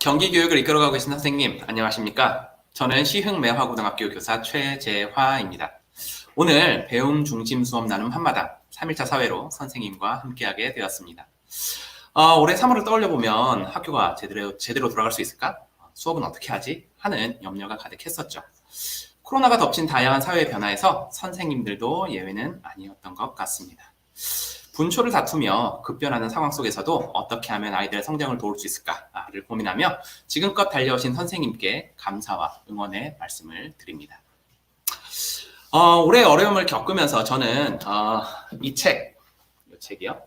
경기교육을 이끌어가고 계신 선생님, 안녕하십니까? 저는 시흥매화고등학교 교사 최재화입니다. 오늘 배움 중심 수업 나눔 한마당 3일차 사회로 선생님과 함께하게 되었습니다. 올해 3월을 떠올려보면 학교가 제대로 돌아갈 수 있을까? 수업은 어떻게 하지? 하는 염려가 가득했었죠. 코로나가 덮친 다양한 사회 변화에서 선생님들도 예외는 아니었던 것 같습니다. 분초를 다투며 급변하는 상황 속에서도 어떻게 하면 아이들의 성장을 도울 수 있을까를 고민하며 지금껏 달려오신 선생님께 감사와 응원의 말씀을 드립니다. 올해 어려움을 겪으면서 저는 이 책이요.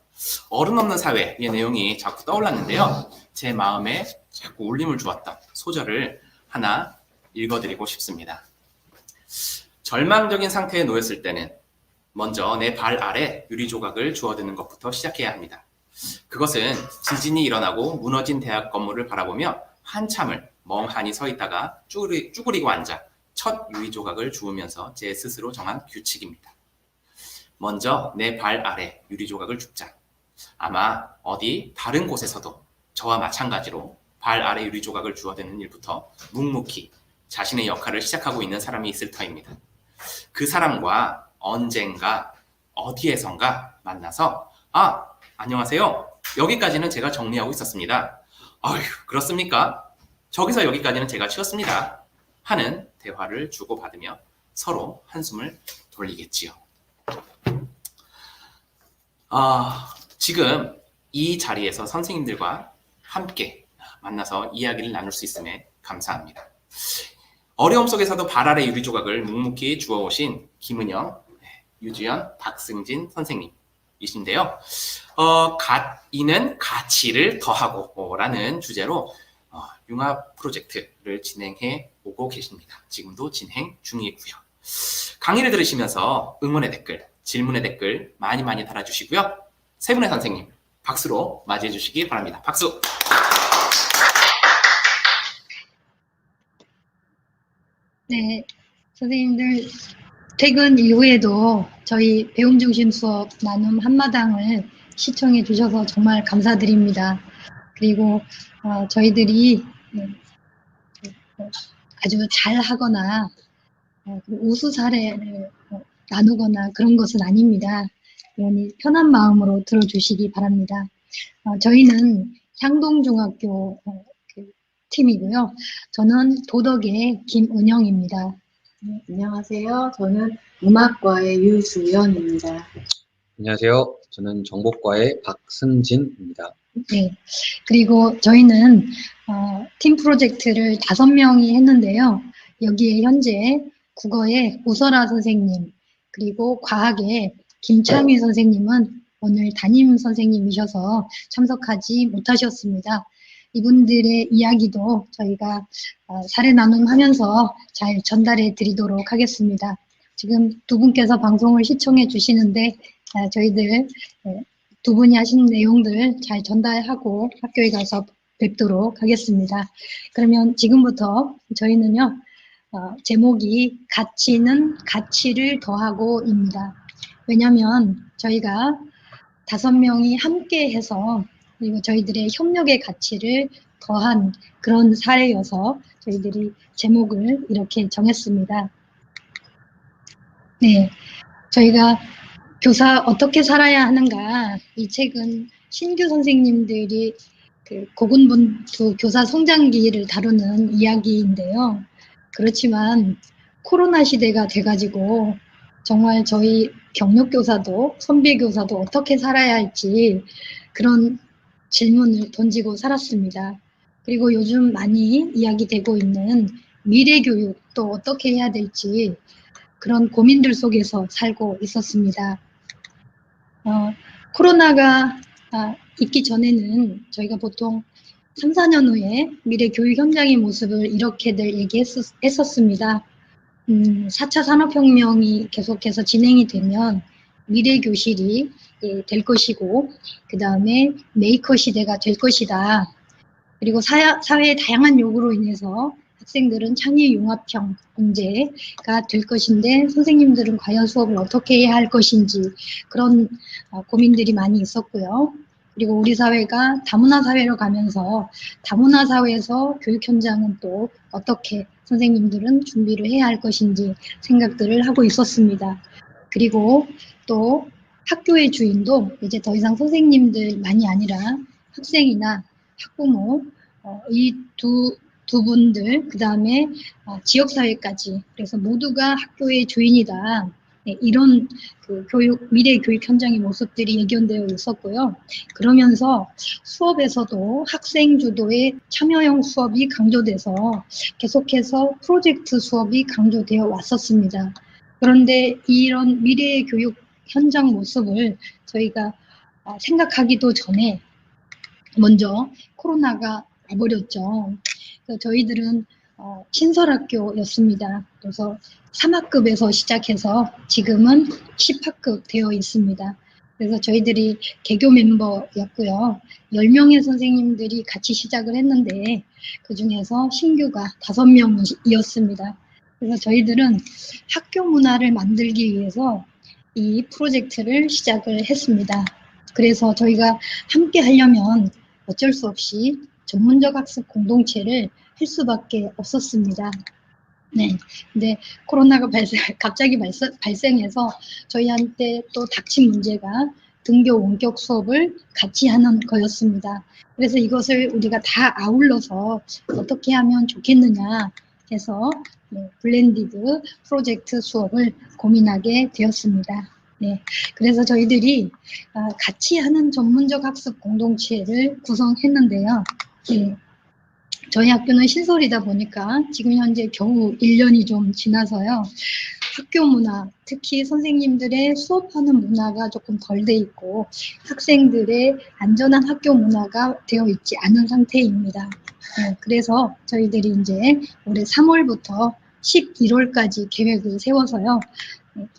어른 없는 사회의 내용이 자꾸 떠올랐는데요. 제 마음에 자꾸 울림을 주었던 소절을 하나 읽어드리고 싶습니다. 절망적인 상태에 놓였을 때는 먼저 내 발 아래 유리조각을 주워드는 것부터 시작해야 합니다. 그것은 지진이 일어나고 무너진 대학 건물을 바라보며 한참을 멍하니 서 있다가 쭈그리고 앉아 첫 유리조각을 주우면서 제 스스로 정한 규칙입니다. 먼저 내 발 아래 유리조각을 줍자. 아마 어디 다른 곳에서도 저와 마찬가지로 발 아래 유리조각을 주워드는 일부터 묵묵히 자신의 역할을 시작하고 있는 사람이 있을 터입니다. 그 사람과 언젠가 어디에선가 만나서 안녕하세요. 여기까지는 제가 정리하고 있었습니다. 아휴, 그렇습니까? 저기서 여기까지는 제가 치웠습니다. 하는 대화를 주고받으며 서로 한숨을 돌리겠지요. 지금 이 자리에서 선생님들과 함께 만나서 이야기를 나눌 수 있음에 감사합니다. 어려움 속에서도 발 아래 유리조각을 묵묵히 주워오신 김은영, 유주연, 박승진 선생님이신데요. 이는 가치를 더하고 라는 주제로 융합 프로젝트를 진행해 오고 계십니다. 지금도 진행 중이고요. 강의를 들으시면서 응원의 댓글, 질문의 댓글 많이 달아주시고요. 세 분의 선생님 박수로 맞이해 주시기 바랍니다. 박수! 네, 선생님들 퇴근 이후에도 저희 배움 중심 수업 나눔 한마당을 시청해 주셔서 정말 감사드립니다. 그리고 저희들이 아주 잘하거나 우수 사례를 나누거나 그런 것은 아닙니다. 그러니 편한 마음으로 들어주시기 바랍니다. 저희는 향동중학교 팀이고요. 저는 도덕의 김은영입니다. 네, 안녕하세요. 저는 음악과의 유주연입니다. 안녕하세요. 저는 정보과의 박승진입니다. 네, 그리고 저희는 팀 프로젝트를 5명이 했는데요. 여기에 현재 국어의 오설아 선생님, 그리고 과학의 김창휘 선생님은 오늘 담임 선생님이셔서 참석하지 못하셨습니다. 이분들의 이야기도 저희가 사례 나눔하면서 잘 전달해 드리도록 하겠습니다. 지금 두 분께서 방송을 시청해 주시는데 저희들 두 분이 하신 내용들 잘 전달하고 학교에 가서 뵙도록 하겠습니다. 그러면 지금부터 저희는요, 제목이 가치는 가치를 더하고입니다. 왜냐하면 저희가 5명이 함께 해서 그리고 저희들의 협력의 가치를 더한 그런 사례여서 저희들이 제목을 이렇게 정했습니다. 네, 저희가 교사 어떻게 살아야 하는가, 이 책은 신규 선생님들이 고군분투 교사 성장기를 다루는 이야기인데요. 그렇지만 코로나 시대가 돼가지고 정말 저희 경력교사도 선배교사도 어떻게 살아야 할지 그런 질문을 던지고 살았습니다. 그리고 요즘 많이 이야기되고 있는 미래교육도 어떻게 해야 될지 그런 고민들 속에서 살고 있었습니다. 코로나가 있기 전에는 저희가 보통 3, 4년 후에 미래교육 현장의 모습을 이렇게들 얘기했었습니다. 4차 산업혁명이 계속해서 진행이 되면 미래교실이 될 것이고 그 다음에 메이커 시대가 될 것이다. 그리고 사회의 다양한 요구로 인해서 학생들은 창의융합형 문제가 될 것인데 선생님들은 과연 수업을 어떻게 해야 할 것인지 그런 고민들이 많이 있었고요. 그리고 우리 사회가 다문화 사회로 가면서 다문화 사회에서 교육 현장은 또 어떻게 선생님들은 준비를 해야 할 것인지 생각들을 하고 있었습니다. 그리고 또 학교의 주인도 이제 더 이상 선생님들만이 아니라 학생이나 학부모, 이 두 분들, 그 다음에 지역사회까지, 그래서 모두가 학교의 주인이다. 네, 이런 그 미래 교육 현장의 모습들이 예견되어 있었고요. 그러면서 수업에서도 학생 주도의 참여형 수업이 강조돼서 계속해서 프로젝트 수업이 강조되어 왔었습니다. 그런데 이런 미래의 교육 현장 모습을 저희가 생각하기도 전에 먼저 코로나가 와버렸죠. 그래서 저희들은 신설학교였습니다. 그래서 3학급에서 시작해서 지금은 10학급 되어 있습니다. 그래서 저희들이 개교 멤버였고요. 10명의 선생님들이 같이 시작을 했는데 그중에서 신규가 5명이었습니다. 그래서 저희들은 학교 문화를 만들기 위해서 이 프로젝트를 시작을 했습니다. 그래서 저희가 함께 하려면 어쩔 수 없이 전문적 학습 공동체를 할 수밖에 없었습니다. 네, 근데 코로나가 갑자기 발생해서 저희한테 또 닥친 문제가 등교 원격 수업을 같이 하는 거였습니다. 그래서 이것을 우리가 다 아울러서 어떻게 하면 좋겠느냐 해서 블렌디드 프로젝트 수업을 고민하게 되었습니다. 네, 그래서 저희들이 같이 하는 전문적 학습 공동체를 구성했는데요. 네, 저희 학교는 신설이다 보니까 지금 현재 겨우 1년이 좀 지나서요. 학교 문화, 특히 선생님들의 수업하는 문화가 조금 덜 돼 있고 학생들의 안전한 학교 문화가 되어 있지 않은 상태입니다. 네, 그래서 저희들이 이제 올해 3월부터 11월까지 계획을 세워서요.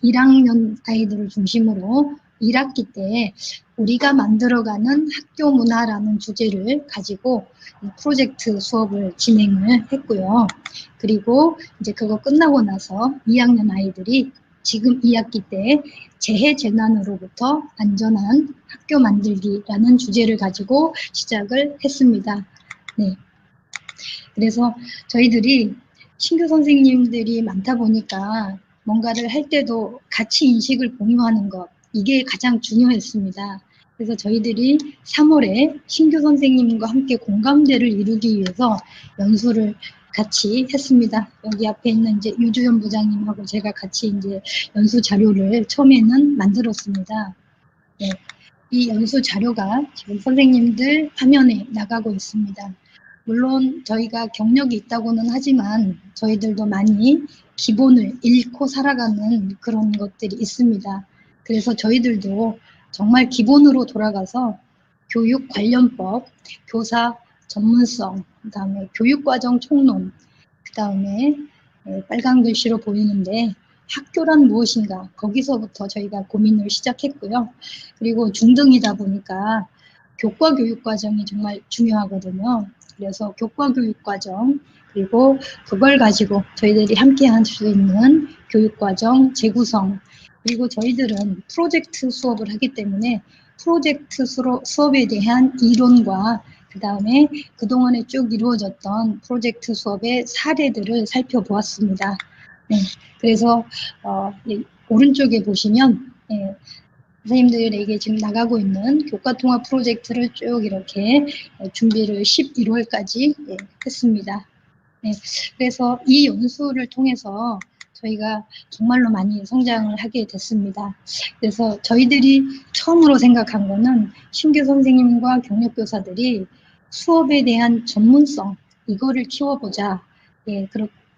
1학년 아이들을 중심으로 1학기 때 우리가 만들어가는 학교 문화라는 주제를 가지고 프로젝트 수업을 진행을 했고요. 그리고 이제 그거 끝나고 나서 2학년 아이들이 지금 2학기 때 재해 재난으로부터 안전한 학교 만들기라는 주제를 가지고 시작을 했습니다. 네. 그래서 저희들이 신규 선생님들이 많다 보니까 뭔가를 할 때도 같이 인식을 공유하는 것, 이게 가장 중요했습니다. 그래서 저희들이 3월에 신규 선생님과 함께 공감대를 이루기 위해서 연수를 같이 했습니다. 여기 앞에 있는 이제 유주연 부장님하고 제가 같이 이제 연수 자료를 처음에는 만들었습니다. 네, 이 연수 자료가 지금 선생님들 화면에 나가고 있습니다. 물론 저희가 경력이 있다고는 하지만 저희들도 많이 기본을 잃고 살아가는 그런 것들이 있습니다. 그래서 저희들도 정말 기본으로 돌아가서 교육관련법, 교사 전문성, 그 다음에 교육과정 총론, 그 다음에 빨간 글씨로 보이는데 학교란 무엇인가, 거기서부터 저희가 고민을 시작했고요. 그리고 중등이다 보니까 교과 교육과정이 정말 중요하거든요. 그래서 교과 교육과정, 그리고 그걸 가지고 저희들이 함께 할 수 있는 교육과정 재구성, 그리고 저희들은 프로젝트 수업을 하기 때문에 프로젝트 수업에 대한 이론과 그 다음에 그동안에 쭉 이루어졌던 프로젝트 수업의 사례들을 살펴보았습니다. 네, 그래서 오른쪽에 보시면 선생님들에게 지금 나가고 있는 교과통합 프로젝트를 쭉 이렇게 준비를 11월까지 했습니다. 네, 그래서 이 연수를 통해서 저희가 정말로 많이 성장을 하게 됐습니다. 그래서 저희들이 처음으로 생각한 거는 신규 선생님과 경력교사들이 수업에 대한 전문성, 이거를 키워보자. 예,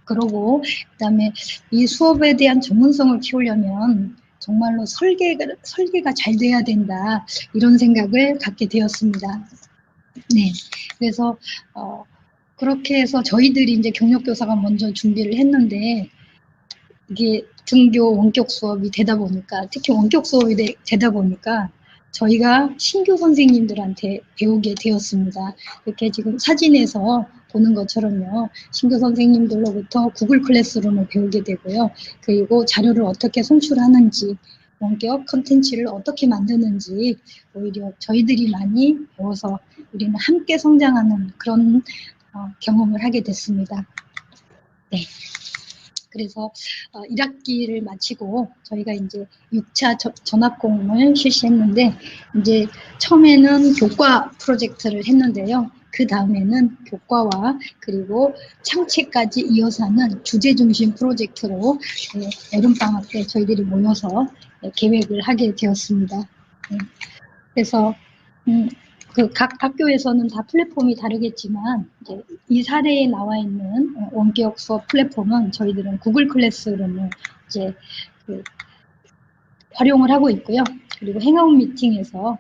그러고 그다음에 이 수업에 대한 전문성을 키우려면 정말로 설계가 잘 돼야 된다. 이런 생각을 갖게 되었습니다. 네, 그래서 그렇게 해서 저희들이 이제 경력교사가 먼저 준비를 했는데 이게 등교 원격 수업이 되다 보니까, 특히 원격 수업이 되다 보니까 저희가 신규 선생님들한테 배우게 되었습니다. 이렇게 지금 사진에서 보는 것처럼요. 신규 선생님들로부터 구글 클래스룸을 배우게 되고요. 그리고 자료를 어떻게 송출하는지, 원격 컨텐츠를 어떻게 만드는지 오히려 저희들이 많이 배워서 우리는 함께 성장하는 그런 경험을 하게 됐습니다. 네. 그래서 1학기를 마치고 저희가 이제 6차 전학공을 실시했는데 이제 처음에는 교과 프로젝트를 했는데요. 그 다음에는 교과와 그리고 창체까지 이어서 하는 주제 중심 프로젝트로 여름방학 때 저희들이 모여서 계획을 하게 되었습니다. 그래서 그 각 학교에서는 다 플랫폼이 다르겠지만 이제 이 사례에 나와 있는 원격 수업 플랫폼은 저희들은 구글 클래스룸을 이제 활용을 하고 있고요. 그리고 행아웃 미팅에서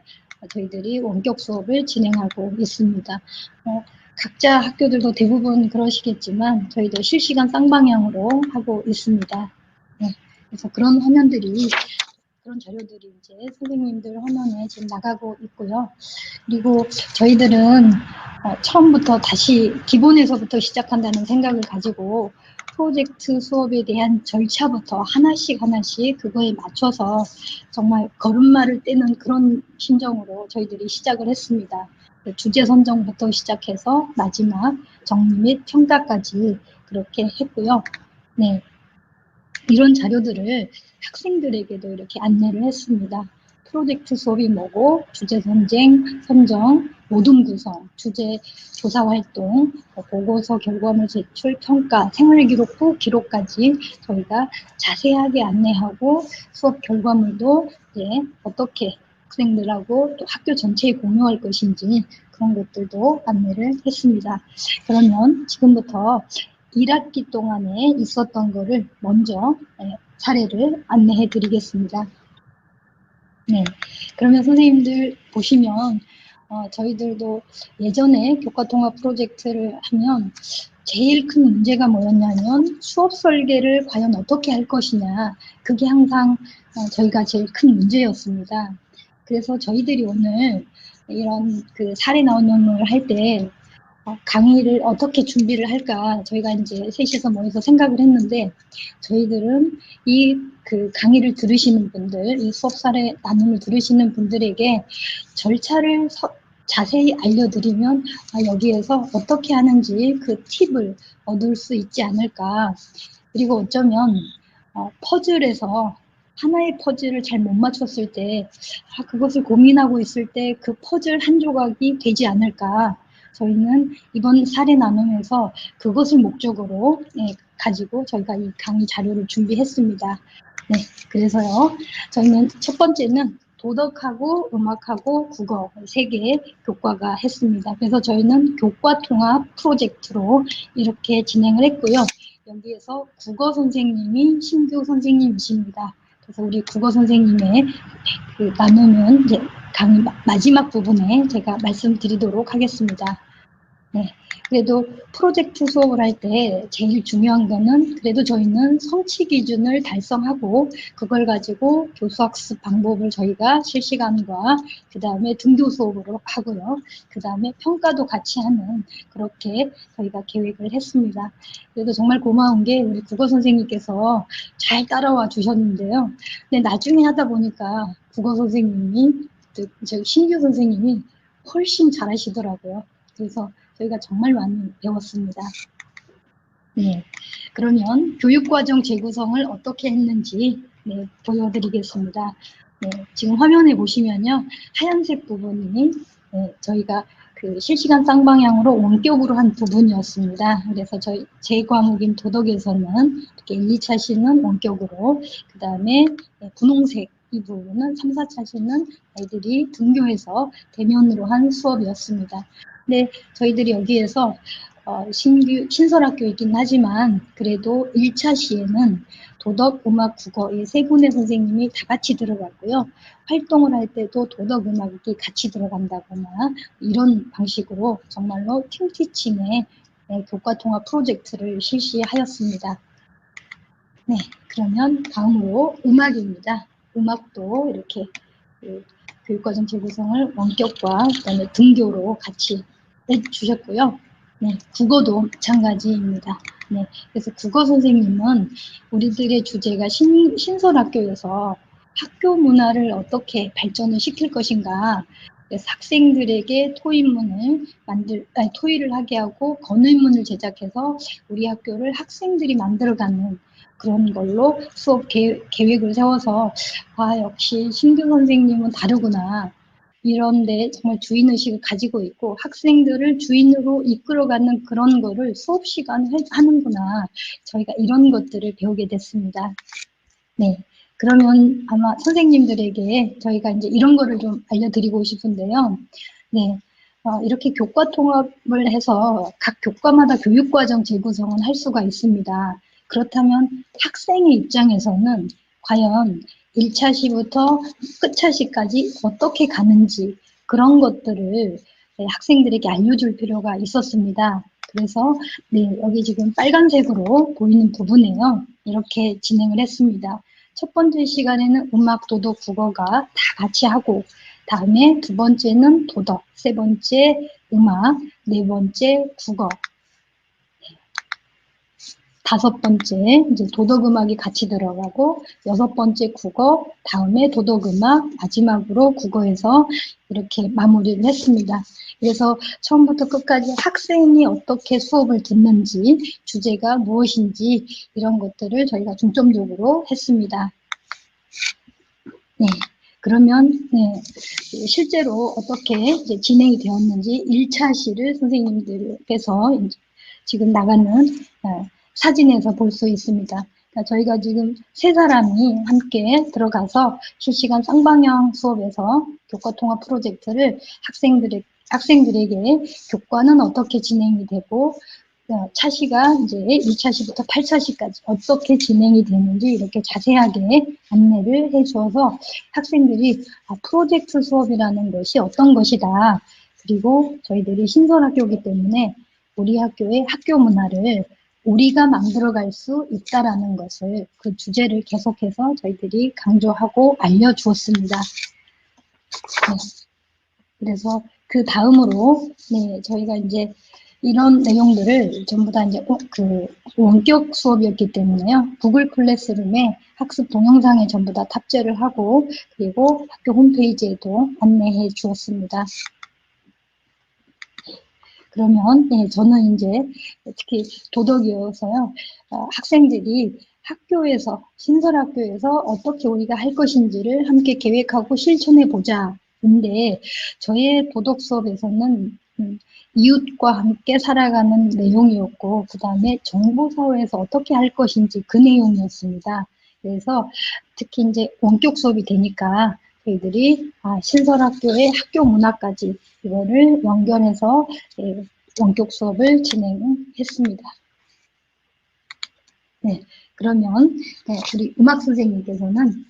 저희들이 원격 수업을 진행하고 있습니다. 각자 학교들도 대부분 그러시겠지만 저희도 실시간 쌍방향으로 하고 있습니다. 그래서 그런 화면들이 그런 자료들이 이제 선생님들 화면에 지금 나가고 있고요. 그리고 저희들은 처음부터 다시 기본에서부터 시작한다는 생각을 가지고 프로젝트 수업에 대한 절차부터 하나씩 그거에 맞춰서 정말 걸음마를 떼는 그런 심정으로 저희들이 시작을 했습니다. 주제 선정부터 시작해서 마지막 정리 및 평가까지 그렇게 했고요. 네. 이런 자료들을 학생들에게도 이렇게 안내를 했습니다. 프로젝트 수업이 뭐고, 주제 선정, 모둠 구성, 주제 조사 활동, 보고서 결과물 제출, 평가, 생활기록부 기록까지 저희가 자세하게 안내하고 수업 결과물도 이제 어떻게 학생들하고 또 학교 전체에 공유할 것인지 그런 것들도 안내를 했습니다. 그러면 지금부터 1학기 동안에 있었던 거를 먼저 사례를 안내해 드리겠습니다. 네, 그러면 선생님들 보시면 저희들도 예전에 교과통합 프로젝트를 하면 제일 큰 문제가 뭐였냐면 수업 설계를 과연 어떻게 할 것이냐, 그게 항상 저희가 제일 큰 문제였습니다. 그래서 저희들이 오늘 이런 그 사례 나온 연구를 할 때 강의를 어떻게 준비를 할까 저희가 이제 셋이서 모여서 생각을 했는데 저희들은 이 그 강의를 들으시는 분들, 이 수업 사례 나눔을 들으시는 분들에게 절차를 자세히 알려드리면 여기에서 어떻게 하는지 그 팁을 얻을 수 있지 않을까. 그리고 어쩌면 퍼즐에서 하나의 퍼즐을 잘 못 맞췄을 때 그것을 고민하고 있을 때 그 퍼즐 한 조각이 되지 않을까. 저희는 이번 사례 나눔에서 그것을 목적으로 가지고 저희가 이 강의 자료를 준비했습니다. 네, 그래서요. 저희는 첫 번째는 도덕하고 음악하고 국어 3개의 교과가 했습니다. 그래서 저희는 교과 통합 프로젝트로 이렇게 진행을 했고요. 여기에서 국어 선생님이 신규 선생님이십니다. 그래서 우리 국어 선생님의 그 나누는 이제 강의 마지막 부분에 제가 말씀드리도록 하겠습니다. 네, 그래도 프로젝트 수업을 할 때 제일 중요한 거는 그래도 저희는 성취 기준을 달성하고 그걸 가지고 교수학습 방법을 저희가 실시간과 그 다음에 등교 수업으로 하고요. 그 다음에 평가도 같이 하는 그렇게 저희가 계획을 했습니다. 그래도 정말 고마운 게 우리 국어 선생님께서 잘 따라와 주셨는데요. 근데 나중에 하다 보니까 국어 선생님이 저희 신규 선생님이 훨씬 잘하시더라고요. 그래서 저희가 정말 많이 배웠습니다. 네, 그러면 교육과정 재구성을 어떻게 했는지 보여드리겠습니다. 네, 지금 화면에 보시면요. 하얀색 부분이 저희가 그 실시간 쌍방향으로 원격으로 한 부분이었습니다. 그래서 제 과목인 도덕에서는 이렇게 1, 2차 시는 원격으로, 그 다음에 분홍색 이 부분은 3, 4차 시는 아이들이 등교해서 대면으로 한 수업이었습니다. 네, 저희들이 여기에서 신설학교이긴 하지만 그래도 1차 시에는 도덕, 음악, 국어 이 3분의 선생님이 다 같이 들어갔고요. 활동을 할 때도 도덕, 음악이 같이 들어간다거나 이런 방식으로 정말로 팀티칭의 교과통합 프로젝트를 실시하였습니다. 네, 그러면 다음으로 음악입니다. 음악도 이렇게 교육과정 재구성을 원격과 그다음에 등교로 같이 해주셨고요. 네, 국어도 마찬가지입니다. 네, 그래서 국어 선생님은 우리들의 주제가 신설학교여서 학교 문화를 어떻게 발전을 시킬 것인가. 그래서 학생들에게 토의를 하게 하고 건의문을 제작해서 우리 학교를 학생들이 만들어가는 그런 걸로 수업 계획을 세워서 역시 신규 선생님은 다르구나. 이런데 정말 주인의식을 가지고 있고 학생들을 주인으로 이끌어가는 그런 거를 수업 시간에 하는구나. 저희가 이런 것들을 배우게 됐습니다. 네. 그러면 아마 선생님들에게 저희가 이제 이런 거를 좀 알려드리고 싶은데요. 네. 이렇게 교과 통합을 해서 각 교과마다 교육과정 재구성은 할 수가 있습니다. 그렇다면 학생의 입장에서는 과연 1차 시부터 끝차 시까지 어떻게 가는지 그런 것들을 학생들에게 알려줄 필요가 있었습니다. 그래서 네, 여기 지금 빨간색으로 보이는 부분에요. 이렇게 진행을 했습니다. 첫 번째 시간에는 음악, 도덕, 국어가 다 같이 하고 다음에 두 번째는 도덕, 세 번째 음악, 네 번째 국어, 다섯 번째 이제 도덕음악이 같이 들어가고 여섯 번째 국어, 다음에 도덕음악, 마지막으로 국어에서 이렇게 마무리를 했습니다. 그래서 처음부터 끝까지 학생이 어떻게 수업을 듣는지, 주제가 무엇인지 이런 것들을 저희가 중점적으로 했습니다. 네. 그러면 실제로 어떻게 이제 진행이 되었는지 1차 시를 선생님들께서 지금 나가는 사진에서 볼 수 있습니다. 그러니까 저희가 지금 세 사람이 함께 들어가서 실시간 쌍방향 수업에서 교과 통합 프로젝트를 학생들에게 교과는 어떻게 진행이 되고 차시가 이제 2차 시부터 8차 시까지 어떻게 진행이 되는지 이렇게 자세하게 안내를 해주어서 학생들이 프로젝트 수업이라는 것이 어떤 것이다. 그리고 저희들이 신설학교이기 때문에 우리 학교의 학교 문화를 우리가 만들어갈 수 있다라는 것을 그 주제를 계속해서 저희들이 강조하고 알려주었습니다. 네. 그래서 그 다음으로 저희가 이제 이런 내용들을 전부 다 이제 그 원격 수업이었기 때문에요. 구글 클래스룸에 학습 동영상에 전부 다 탑재를 하고 그리고 학교 홈페이지에도 안내해 주었습니다. 그러면 저는 이제 특히 도덕이어서요. 학생들이 학교에서 신설학교에서 어떻게 우리가 할 것인지를 함께 계획하고 실천해 보자. 근데 저의 도덕 수업에서는 이웃과 함께 살아가는 내용이었고 그 다음에 정보사회에서 어떻게 할 것인지 그 내용이었습니다. 그래서 특히 이제 원격 수업이 되니까 저희들이 신설학교의 학교 문화까지 이거를 연결해서 원격 수업을 진행했습니다. 네, 그러면 우리 음악 선생님께서는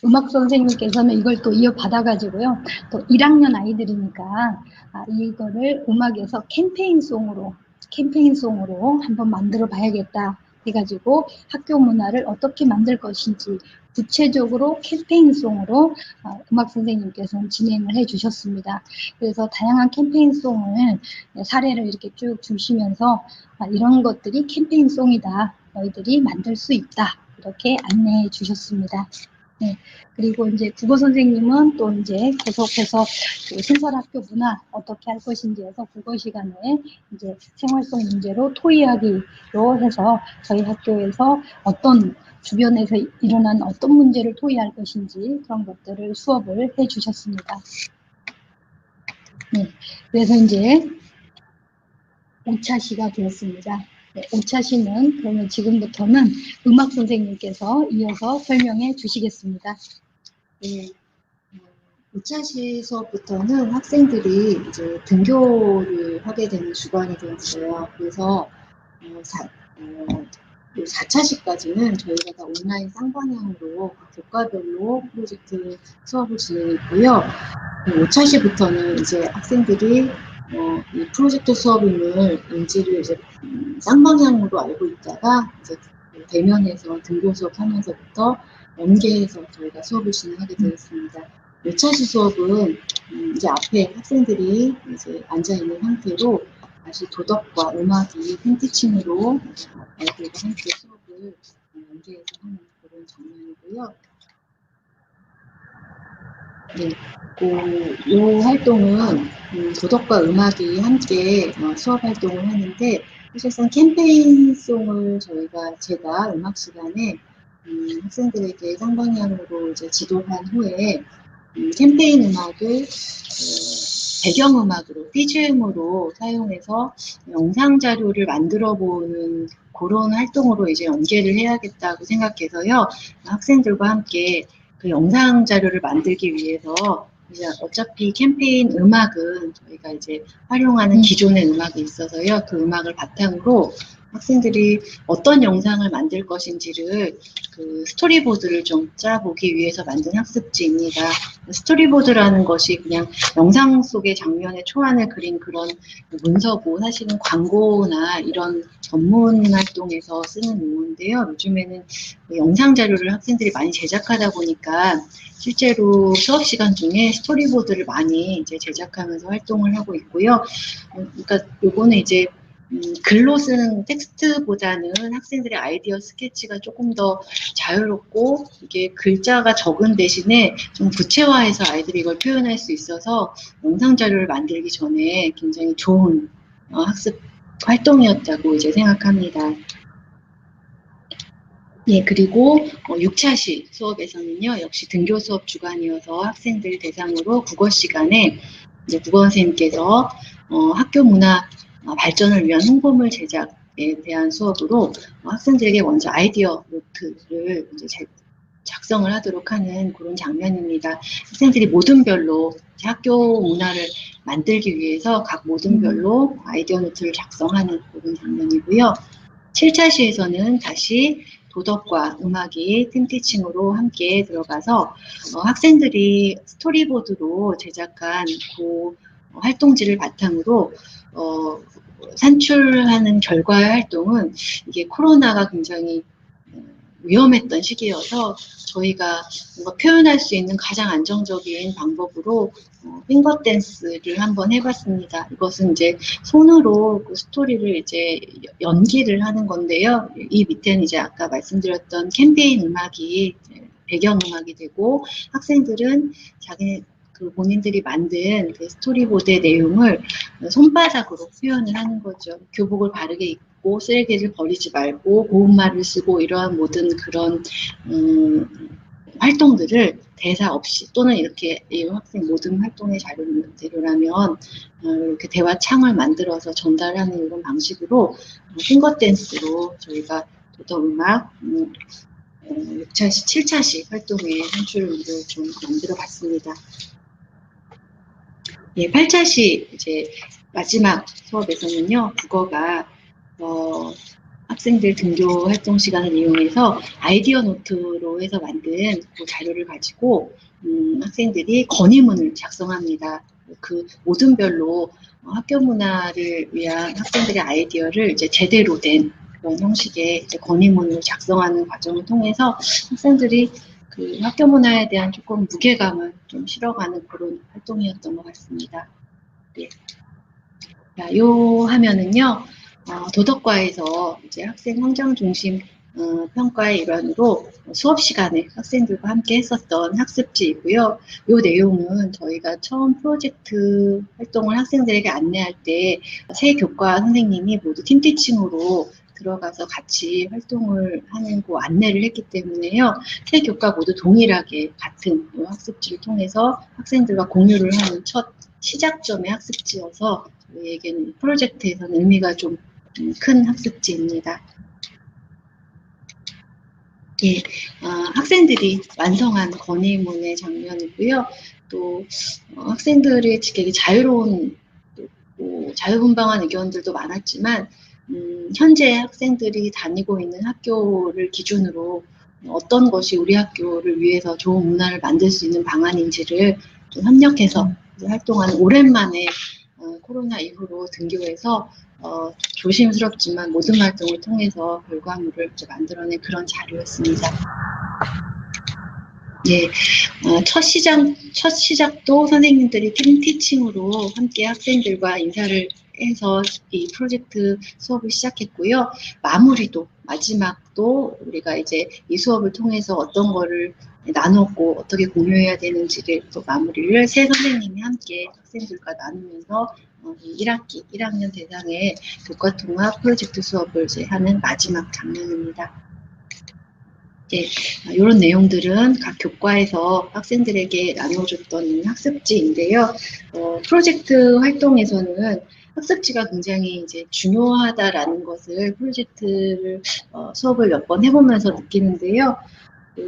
음악 선생님께서는 이걸 또 이어받아가지고요. 또 1학년 아이들이니까 이거를 음악에서 캠페인송으로 한번 만들어 봐야겠다 해가지고 학교 문화를 어떻게 만들 것인지 구체적으로 캠페인송으로 음악 선생님께서는 진행을 해 주셨습니다. 그래서 다양한 캠페인송을 사례를 이렇게 쭉 주시면서 이런 것들이 캠페인송이다. 너희들이 만들 수 있다. 이렇게 안내해 주셨습니다. 네. 그리고 이제 국어 선생님은 또 이제 계속해서 그 신설학교 문화 어떻게 할 것인지에서 국어 시간에 이제 생활 속 문제로 토의하기로 해서 저희 학교에서 어떤 주변에서 일어난 어떤 문제를 토의할 것인지 그런 것들을 수업을 해 주셨습니다. 네. 그래서 이제 5차 시가 되었습니다. 네, 5차 시는 그러면 지금부터는 음악 선생님께서 이어서 설명해 주시겠습니다. 네. 2차시 수업부터는 학생들이 이제 등교를 하게 되는 주간이 되었어요. 그래서 4차시까지는 저희가 다 온라인 쌍방향으로 교과별로 프로젝트 수업을 진행했고요. 5차시부터는 이제 학생들이 이 프로젝트 수업임을 인지를 이제 쌍방향으로 알고 있다가 이제 대면에서 등교 수업하면서부터 연계해서 저희가 수업을 진행하게 되었습니다. 5차시 수업은 이제 앞에 학생들이 이제 앉아 있는 상태로 다시 도덕과 음악이 팬티칭으로 아이들과 함께 수업을 연계해서 하는 그런 그런 장면이고요. 네, 이 활동은 도덕과 음악이 함께 수업 활동을 하는데 사실상 캠페인송을 제가 음악 시간에 학생들에게 쌍방향으로 이제 지도한 후에 캠페인 음악을 배경음악으로 BGM으로 사용해서 영상 자료를 만들어 보는 그런 활동으로 이제 연계를 해야겠다고 생각해서요. 학생들과 함께 그 영상 자료를 만들기 위해서 이제 어차피 캠페인 음악은 저희가 이제 활용하는 기존의 음악이 있어서요. 그 음악을 바탕으로 학생들이 어떤 영상을 만들 것인지를 그 스토리보드를 좀 짜보기 위해서 만든 학습지입니다. 스토리보드라는 것이 그냥 영상 속의 장면의 초안을 그린 그런 문서고 사실은 광고나 이런 전문 활동에서 쓰는 용어인데요. 요즘에는 영상 자료를 학생들이 많이 제작하다 보니까 실제로 수업 시간 중에 스토리보드를 많이 이제 제작하면서 활동을 하고 있고요. 그러니까 요거는 이제 글로 쓰는 텍스트보다는 학생들의 아이디어 스케치가 조금 더 자유롭고 이게 글자가 적은 대신에 좀 구체화해서 아이들이 이걸 표현할 수 있어서 영상 자료를 만들기 전에 굉장히 좋은 학습 활동이었다고 이제 생각합니다. 예, 그리고 6차시 수업에서는요, 역시 등교 수업 주간이어서 학생들 대상으로 국어 시간에 이제 국어 선생님께서 학교 문화 발전을 위한 홍보물 제작에 대한 수업으로 학생들에게 먼저 아이디어 노트를 이제 작성을 하도록 하는 그런 장면입니다. 학생들이 모둠별로 학교 문화를 만들기 위해서 각 모둠별로 아이디어 노트를 작성하는 그런 장면이고요. 7차시에서는 다시 도덕과 음악이 팀티칭으로 함께 들어가서 학생들이 스토리보드로 제작한 그 활동지를 바탕으로 산출하는 결과의 활동은 이게 코로나가 굉장히 위험했던 시기여서 저희가 뭔가 표현할 수 있는 가장 안정적인 방법으로 핑거 댄스를 한번 해봤습니다. 이것은 이제 손으로 그 스토리를 이제 연기를 하는 건데요. 이 밑에는 이제 아까 말씀드렸던 캠페인 음악이 배경 음악이 되고 학생들은 본인들이 만든 그 스토리보드의 내용을 손바닥으로 표현을 하는 거죠. 교복을 바르게 입고 쓰레기를 버리지 말고 고운말을 쓰고 이러한 모든 그런 활동들을 대사 없이 또는 이렇게 이 학생 모든 활동의 자료라면 이렇게 대화 창을 만들어서 전달하는 이런 방식으로 핑거 댄스로 저희가 도덕음악 6차시, 7차시 활동의 산출을 좀 만들어 봤습니다. 예, 8차시 이제 마지막 수업에서는요, 국어가 학생들 등교 활동 시간을 이용해서 아이디어 노트로 해서 만든 그 자료를 가지고 학생들이 건의문을 작성합니다. 그 모둠별로 학교 문화를 위한 학생들의 아이디어를 이제 제대로 된 그런 형식의 이제 건의문을 작성하는 과정을 통해서 학생들이 그 학교 문화에 대한 조금 무게감을 좀 실어가는 그런 활동이었던 것 같습니다. 네. 자, 요 하면은요, 도덕과에서 이제 학생 성장 중심 평가의 일환으로 수업 시간에 학생들과 함께 했었던 학습지이고요. 요 내용은 저희가 처음 프로젝트 활동을 학생들에게 안내할 때 세 교과 선생님이 모두 팀티칭으로 들어가서 같이 활동을 하는 그 안내를 했기 때문에요. 세 교과 모두 동일하게 같은 학습지를 통해서 학생들과 공유를 하는 첫 시작점의 학습지여서 저희에게는 프로젝트에서는 의미가 좀 큰 학습지입니다. 예, 학생들이 완성한 건의문의 장면이고요. 또 학생들의 되게 자유로운 자유분방한 의견들도 많았지만 현재 학생들이 다니고 있는 학교를 기준으로 어떤 것이 우리 학교를 위해서 좋은 문화를 만들 수 있는 방안인지를 좀 협력해서 활동하는 오랜만에 코로나 이후로 등교해서 조심스럽지만 모든 활동을 통해서 결과물을 만들어낸 그런 자료였습니다. 예, 첫 시작도 선생님들이 팀티칭으로 함께 학생들과 인사를 해서 이 프로젝트 수업을 시작했고요. 마무리도 마지막도 우리가 이제 이 수업을 통해서 어떤 거를 나눴고 어떻게 공유해야 되는지를 또 마무리를 세 선생님이 함께 학생들과 나누면서 1학기, 1학년 대상의 교과통합 프로젝트 수업을 이제 하는 마지막 장면입니다. 예, 이런 내용들은 각 교과에서 학생들에게 나눠줬던 학습지인데요. 프로젝트 활동에서는 학습지가 굉장히 이제 중요하다라는 것을 프로젝트를 수업을 몇 번 해보면서 느끼는데요.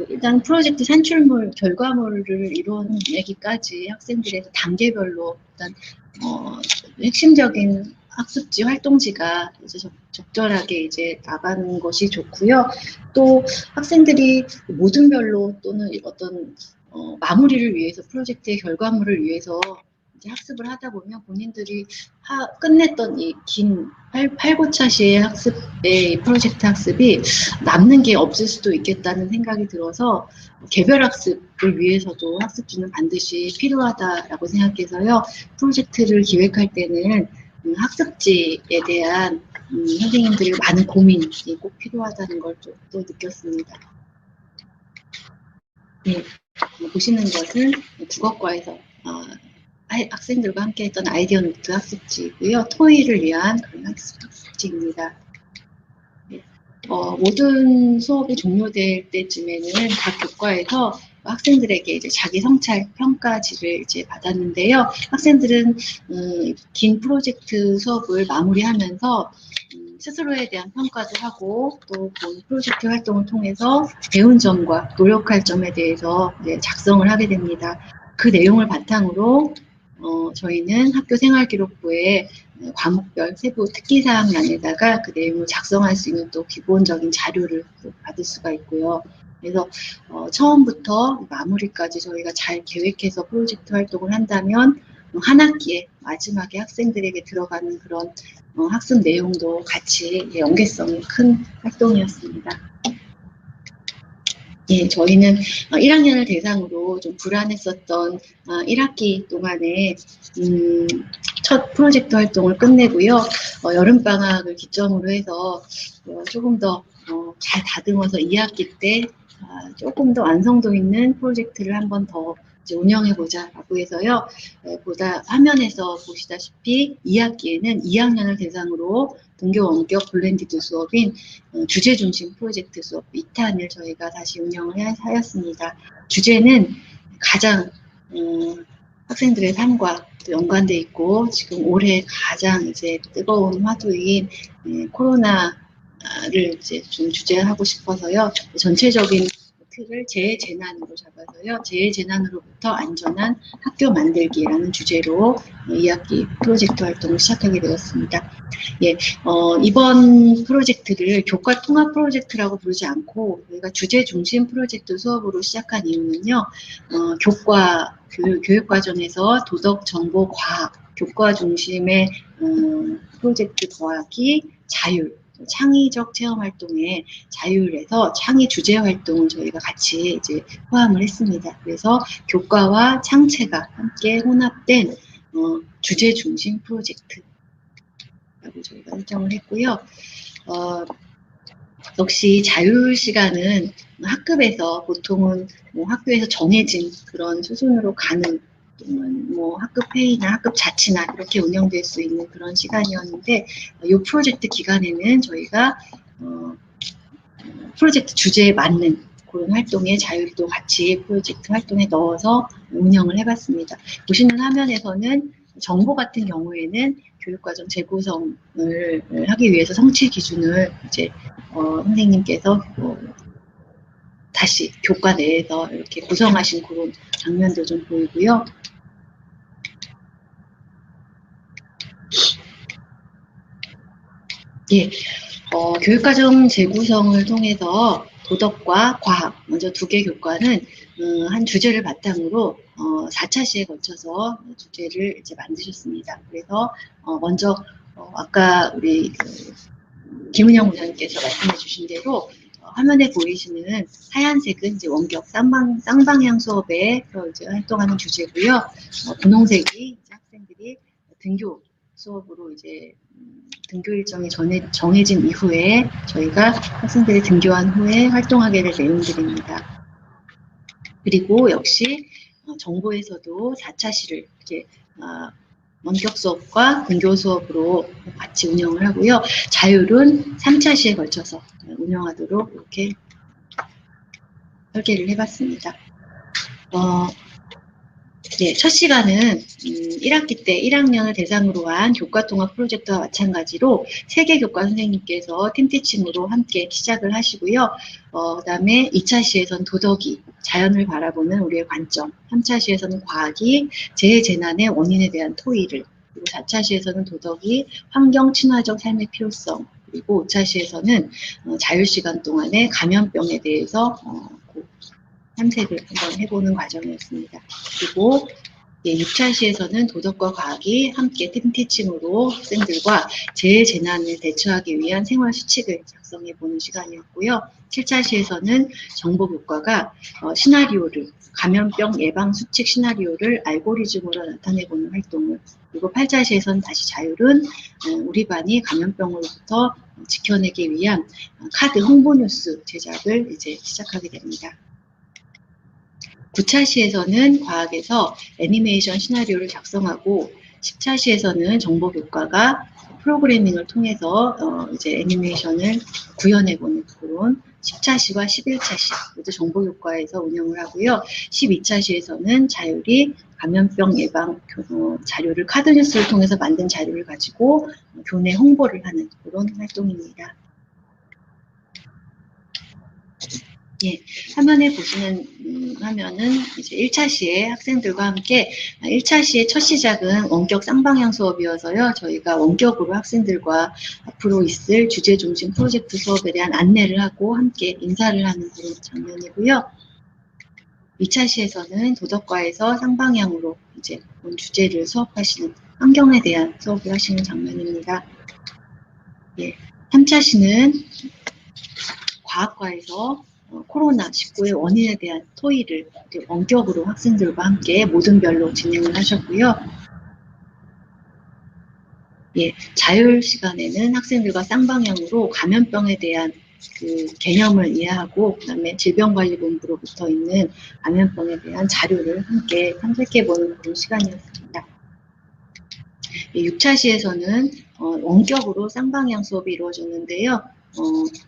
일단 프로젝트 산출물, 결과물을 이뤄내기까지 학생들의 단계별로 일단 핵심적인 학습지 활동지가 이제 적절하게 이제 나가는 것이 좋고요. 또 학생들이 모든별로 또는 어떤 마무리를 위해서 프로젝트의 결과물을 위해서 이제 학습을 하다 보면 본인들이 끝냈던 이 긴 팔고차시의 학습의 프로젝트 학습이 남는 게 없을 수도 있겠다는 생각이 들어서 개별 학습을 위해서도 학습지는 반드시 필요하다라고 생각해서요. 프로젝트를 기획할 때는 학습지에 대한 선생님들의 많은 고민이 꼭 필요하다는 걸 또 느꼈습니다. 네, 보시는 것은 국어과에서 학생들과 함께 했던 아이디어 노트 학습지이고요. 토의를 위한 그런 학습지입니다. 모든 수업이 종료될 때쯤에는 각 교과에서 학생들에게 이제 자기 성찰 평가지를 이제 받았는데요. 학생들은 긴 프로젝트 수업을 마무리하면서 스스로에 대한 평가도 하고 또 본 프로젝트 활동을 통해서 배운 점과 노력할 점에 대해서 이제 작성을 하게 됩니다. 그 내용을 바탕으로 저희는 학교 생활기록부에 과목별 세부 특기사항란에다가 그 내용을 작성할 수 있는 또 기본적인 자료를 또 받을 수가 있고요. 그래서 처음부터 마무리까지 저희가 잘 계획해서 프로젝트 활동을 한다면 한 학기에 마지막에 학생들에게 들어가는 그런 학습 내용도 같이 연계성이 큰 활동이었습니다. 예, 저희는 1학년을 대상으로 좀 불안했었던 1학기 동안에 첫 프로젝트 활동을 끝내고요. 여름방학을 기점으로 해서 조금 더 잘 다듬어서 2학기 때 조금 더 완성도 있는 프로젝트를 한 번 더 운영해보자 라고 해서요. 보다 화면에서 보시다시피 2학기에는 2학년을 대상으로 등교 원격 블렌디드 수업인 주제 중심 프로젝트 수업 2탄을 저희가 다시 운영을 하였습니다. 주제는 가장 학생들의 삶과 또 연관돼 있고 지금 올해 가장 이제 뜨거운 화두인 코로나를 이제 좀 주제하고 싶어서요. 전체적인 틀을 재해재난으로 잡아서요. 재해재난으로부터 안전한 학교 만들기라는 주제로 2학기 프로젝트 활동을 시작하게 되었습니다. 예, 이번 프로젝트를 교과 통합 프로젝트라고 부르지 않고 저희가 주제 중심 프로젝트 수업으로 시작한 이유는요. 교육 과정에서 도덕, 정보, 과학, 교과 중심의 프로젝트 더하기 자율, 창의적 체험 활동에 자율에서 창의 주제 활동을 저희가 같이 이제 포함을 했습니다. 그래서 교과와 창체가 함께 혼합된 주제 중심 프로젝트라고 저희가 설정을 했고요. 역시 자율 시간은 학급에서 보통은 학교에서 정해진 그런 수준으로 가는 학급 회의나 학급 자치나 이렇게 운영될 수 있는 그런 시간이었는데 이 프로젝트 기간에는 저희가 프로젝트 주제에 맞는 그런 활동에 자율도 같이 프로젝트 활동에 넣어서 운영을 해봤습니다. 보시는 화면에서는 정보 같은 경우에는 교육과정 재구성을 하기 위해서 성취 기준을 이제 선생님께서 다시 교과 내에서 이렇게 구성하신 그런 장면도 좀 보이고요. 예, 교육과정 재구성을 통해서 도덕과 과학, 먼저 두 개 교과는 한 주제를 바탕으로 4차 시에 걸쳐서 주제를 이제 만드셨습니다. 그래서 먼저 아까 우리 김은영 부장님께서 말씀해 주신 대로 화면에 보이시는 하얀색은 이제 원격 쌍방향 수업에 이제 활동하는 주제고요. 분홍색이 이제 학생들이 등교 수업으로 이제 등교 일정이 정해진 이후에 저희가 학생들이 등교한 후에 활동하게 될 내용들입니다. 그리고 역시 정보에서도 4차시를 이제 원격 수업과 등교 수업으로 같이 운영을 하고요. 자율은 3차시에 걸쳐서 운영하도록 이렇게 설계를 해봤습니다. 첫 시간은 1학기 때 1학년을 대상으로 한 교과통합 프로젝트와 마찬가지로 3개 교과 선생님께서 팀티칭으로 함께 시작을 하시고요. 그다음에 2차 시에서는 도덕이, 자연을 바라보는 우리의 관점, 3차 시에서는 과학이, 재해재난의 원인에 대한 토의를, 그리고 4차 시에서는 도덕이, 환경 친화적 삶의 필요성, 그리고 5차 시에서는 자율시간 동안에 감염병에 대해서 탐색을 한번 해보는 과정이었습니다. 그리고 6차 시에서는 도덕과 과학이 함께 팀티칭으로 학생들과 재해재난을 대처하기 위한 생활수칙을 작성해보는 시간이었고요. 7차 시에서는 정보교과가 시나리오를, 감염병 예방수칙 시나리오를 알고리즘으로 나타내보는 활동을, 그리고 8차 시에서는 다시 자율은 우리 반이 감염병으로부터 지켜내기 위한 카드 홍보뉴스 제작을 이제 시작하게 됩니다. 9차 시에서는 과학에서 애니메이션 시나리오를 작성하고 10차 시에서는 정보교과가 프로그래밍을 통해서 이제 애니메이션을 구현해보는 그런 10차 시와 11차 시 모두 정보교과에서 운영을 하고요. 12차 시에서는 자율이 감염병 예방 자료를 카드뉴스를 통해서 만든 자료를 가지고 교내 홍보를 하는 그런 활동입니다. 화면에 보시는 화면은 이제 1차 시에 학생들과 함께 1차 시의 첫 시작은 원격 쌍방향 수업이어서요. 저희가 원격으로 학생들과 앞으로 있을 주제 중심 프로젝트 수업에 대한 안내를 하고 함께 인사를 하는 그런 장면이고요. 2차 시에서는 도덕과에서 쌍방향으로 이제 본 주제를 수업하시는 환경에 대한 수업을 하시는 장면입니다. 3차 시는 과학과에서 코로나19의 원인에 대한 토의를 원격으로 학생들과 함께 모든 별로 진행을 하셨고요. 자율 시간에는 학생들과 쌍방향으로 감염병에 대한 그 개념을 이해하고 그다음에 질병관리본부로부터 있는 감염병에 대한 자료를 함께 탐색해보는 그런 시간이었습니다. 6차 시에서는 원격으로 쌍방향 수업이 이루어졌는데요.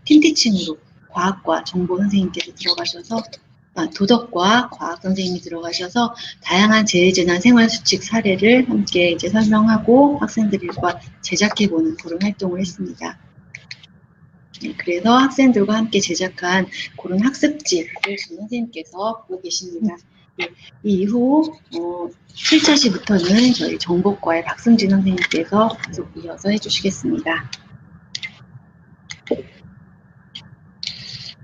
팀티칭으로 과학과 정보 선생님께서 들어가셔서 도덕과 과학 선생님이 들어가셔서 다양한 재해재난 생활수칙 사례를 함께 이제 설명하고 학생들과 제작해보는 그런 활동을 했습니다. 그래서 학생들과 함께 제작한 그런 학습지를 준 선생님께서 보고 계십니다. 이 이후 7차 시부터는 저희 정보과의 박승진 선생님께서 계속 이어서 해주시겠습니다.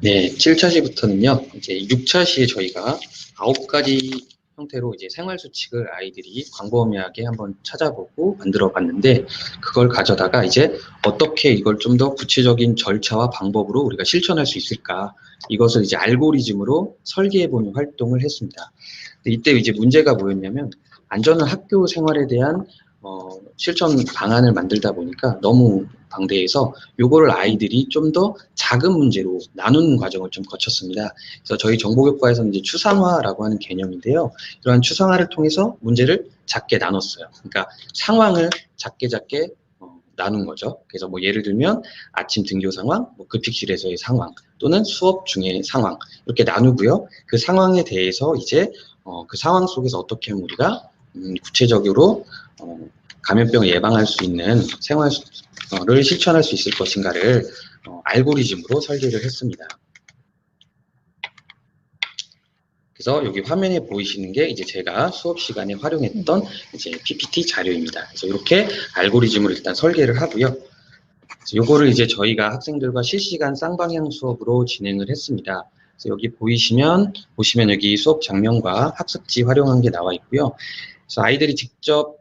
네, 7차 시부터는요, 이제 6차 시에 저희가 9가지 형태로 이제 생활수칙을 아이들이 광범위하게 한번 찾아보고 만들어 봤는데, 그걸 가져다가 이제 어떻게 이걸 좀 더 구체적인 절차와 방법으로 우리가 실천할 수 있을까, 이것을 이제 알고리즘으로 설계해보는 활동을 했습니다. 근데 이때 이제 문제가 뭐였냐면, 안전한 학교 생활에 대한 실천 방안을 만들다 보니까 너무 방대해서 요거를 아이들이 좀 더 작은 문제로 나누는 과정을 좀 거쳤습니다. 그래서 저희 정보교과에서는 이제 추상화라고 하는 개념인데요. 이러한 추상화를 통해서 문제를 작게 나눴어요. 그러니까 상황을 작게 나눈 거죠. 그래서 뭐 예를 들면 아침 등교 상황, 뭐 급식실에서의 상황, 또는 수업 중의 상황, 이렇게 나누고요. 그 상황에 대해서 이제 그 상황 속에서 어떻게 하면 우리가 구체적으로 감염병을 예방할 수 있는 생활을 실천할 수 있을 것인가를 알고리즘으로 설계를 했습니다. 그래서 여기 화면에 보이시는 게 이제 제가 수업 시간에 활용했던 이제 PPT 자료입니다. 그래서 이렇게 알고리즘을 일단 설계를 하고요. 요거를 이제 저희가 학생들과 실시간 쌍방향 수업으로 진행을 했습니다. 그래서 여기 보시면 여기 수업 장면과 학습지 활용한 게 나와 있고요. 그래서 아이들이 직접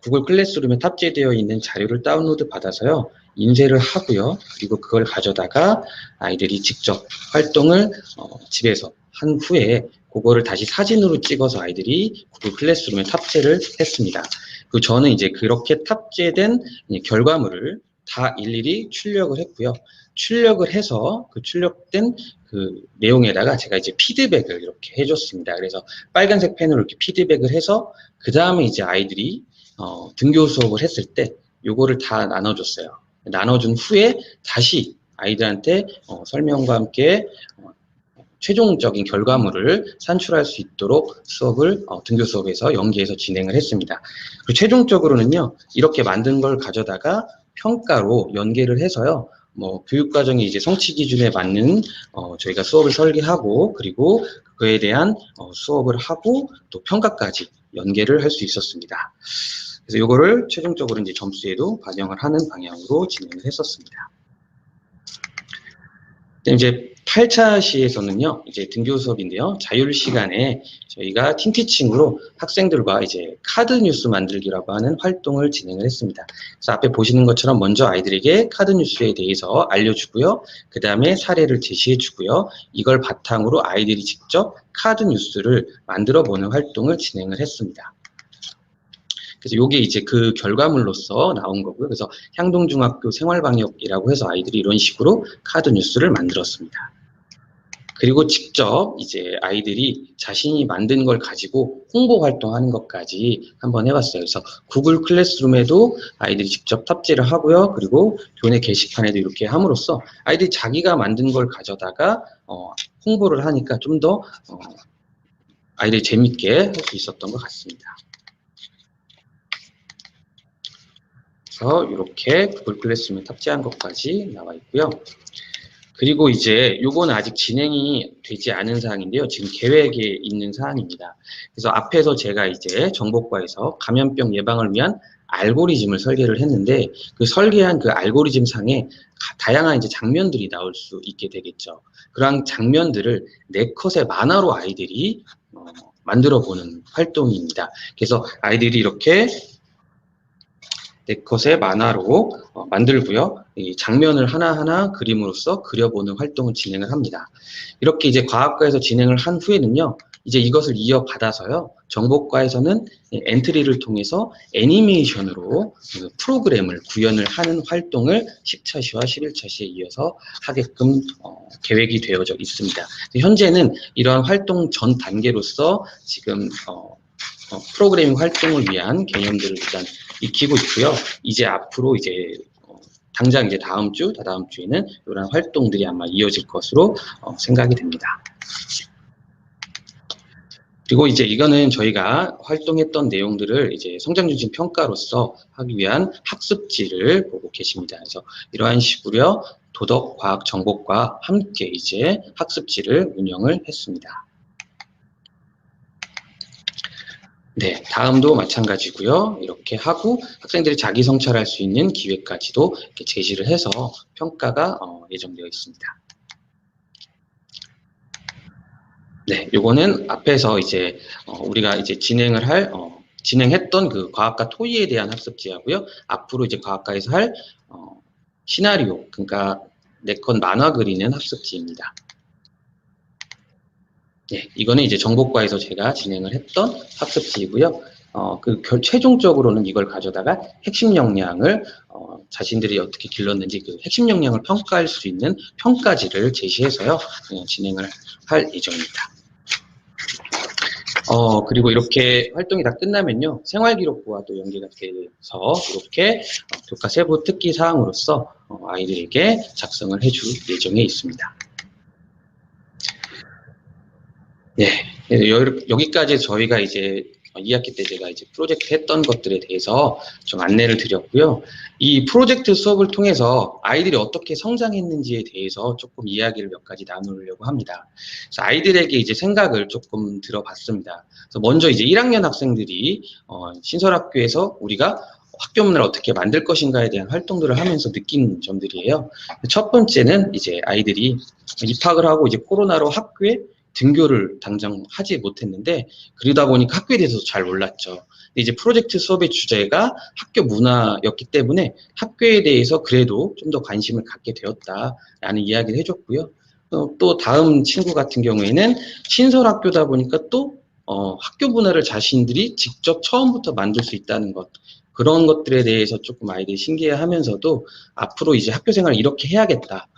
구글 클래스룸에 탑재되어 있는 자료를 다운로드 받아서요, 인쇄를 하고요. 그리고 그걸 가져다가 아이들이 직접 활동을 집에서 한 후에 그거를 다시 사진으로 찍어서 아이들이 구글 클래스룸에 탑재를 했습니다. 그리고 저는 이제 그렇게 탑재된 결과물을 다 일일이 출력을 했고요. 출력을 해서 그 출력된 그 내용에다가 제가 이제 피드백을 이렇게 해줬습니다. 그래서 빨간색 펜으로 이렇게 피드백을 해서 그 다음에 이제 아이들이 등교 수업을 했을 때 요거를 다 나눠줬어요. 나눠준 후에 다시 아이들한테 설명과 함께 최종적인 결과물을 산출할 수 있도록 수업을 등교 수업에서 연계해서 진행을 했습니다. 그리고 최종적으로는요, 이렇게 만든 걸 가져다가 평가로 연계를 해서요, 뭐 교육과정이 이제 성취 기준에 맞는 저희가 수업을 설계하고 그리고 그에 대한 수업을 하고 또 평가까지 연계를 할 수 있었습니다. 그래서 이거를 최종적으로 이제 점수에도 반영을 하는 방향으로 진행을 했었습니다. 이제 8차 시에서는요, 이제 등교 수업인데요, 자율 시간에 저희가 팀티칭으로 학생들과 이제 카드 뉴스 만들기라고 하는 활동을 진행을 했습니다. 그래서 앞에 보시는 것처럼 먼저 아이들에게 카드 뉴스에 대해서 알려주고요, 그 다음에 사례를 제시해주고요, 이걸 바탕으로 아이들이 직접 카드 뉴스를 만들어 보는 활동을 진행을 했습니다. 그래서 요게 이제 그 결과물로서 나온 거고요. 그래서 향동중학교 생활방역이라고 해서 아이들이 이런 식으로 카드 뉴스를 만들었습니다. 그리고 직접 이제 아이들이 자신이 만든 걸 가지고 홍보 활동하는 것까지 한번 해봤어요. 그래서 구글 클래스룸에도 아이들이 직접 탑재를 하고요. 그리고 교내 게시판에도 이렇게 함으로써 아이들이 자기가 만든 걸 가져다가 홍보를 하니까 좀 더 아이들이 재밌게 할 수 있었던 것 같습니다. 그래서 이렇게 구글 클래스룸에 탑재한 것까지 나와 있고요. 그리고 이제 요거는 아직 진행이 되지 않은 사항인데요. 지금 계획에 있는 사항입니다. 그래서 앞에서 제가 이제 정보과에서 감염병 예방을 위한 알고리즘을 설계를 했는데 그 설계한 그 알고리즘 상에 다양한 이제 장면들이 나올 수 있게 되겠죠. 그러한 장면들을 4컷의 만화로 아이들이 만들어 보는 활동입니다. 그래서 아이들이 이렇게 4컷의 만화로 만들고요. 이 장면을 하나하나 그림으로써 그려보는 활동을 진행을 합니다. 이렇게 이제 과학과에서 진행을 한 후에는요, 이제 이것을 이어받아서요, 정보과에서는 엔트리를 통해서 애니메이션으로 프로그램을 구현을 하는 활동을 10차 시와 11차 시에 이어서 하게끔 계획이 되어져 있습니다. 현재는 이러한 활동 전 단계로서 지금 프로그래밍 활동을 위한 개념들을 일단 익히고 있고요. 이제 앞으로 이제 당장 이제 다음 주, 다다음 주에는 이런 활동들이 아마 이어질 것으로 생각이 됩니다. 그리고 이제 이거는 저희가 활동했던 내용들을 이제 성장중심 평가로서 하기 위한 학습지를 보고 계십니다. 그래서 이러한 식으로 도덕, 과학, 정보과 함께 이제 학습지를 운영을 했습니다. 네, 다음도 마찬가지고요. 이렇게 하고 학생들이 자기 성찰할 수 있는 기회까지도 이렇게 제시를 해서 평가가 예정되어 있습니다. 네, 요거는 앞에서 이제 우리가 이제 진행했던 그 과학과 토의에 대한 학습지하고요. 앞으로 이제 과학과에서 할 시나리오, 그러니까 4컷 만화 그리는 학습지입니다. 네, 이거는 이제 정보과에서 제가 진행을 했던 학습지이고요. 최종적으로는 이걸 가져다가 핵심 역량을 자신들이 어떻게 길렀는지 그 핵심 역량을 평가할 수 있는 평가지를 제시해서요, 진행을 할 예정입니다. 그리고 이렇게 활동이 다 끝나면요, 생활기록부와 또 연계가 돼서 이렇게 교과 세부 특기 사항으로서 아이들에게 작성을 해줄 예정에 있습니다. 네, 여기까지 저희가 이제 2학기 때 제가 이제 프로젝트 했던 것들에 대해서 좀 안내를 드렸고요. 이 프로젝트 수업을 통해서 아이들이 어떻게 성장했는지에 대해서 조금 이야기를 몇 가지 나누려고 합니다. 그래서 아이들에게 이제 생각을 조금 들어봤습니다. 그래서 먼저 이제 1학년 학생들이 신설학교에서 우리가 학교 문화를 어떻게 만들 것인가에 대한 활동들을 하면서 느낀 점들이에요. 첫 번째는 이제 아이들이 입학을 하고 이제 코로나로 학교에 등교를 당장 하지 못했는데 그러다 보니까 학교에 대해서 잘 몰랐죠. 근데 이제 프로젝트 수업의 주제가 학교 문화였기 때문에 학교에 대해서 그래도 좀 더 관심을 갖게 되었다라는 이야기를 해줬고요. 또 다음 친구 같은 경우에는 신설학교다 보니까 또 학교 문화를 자신들이 직접 처음부터 만들 수 있다는 것, 그런 것들에 대해서 조금 아이들이 신기해하면서도 앞으로 이제 학교 생활을 이렇게 해야겠다,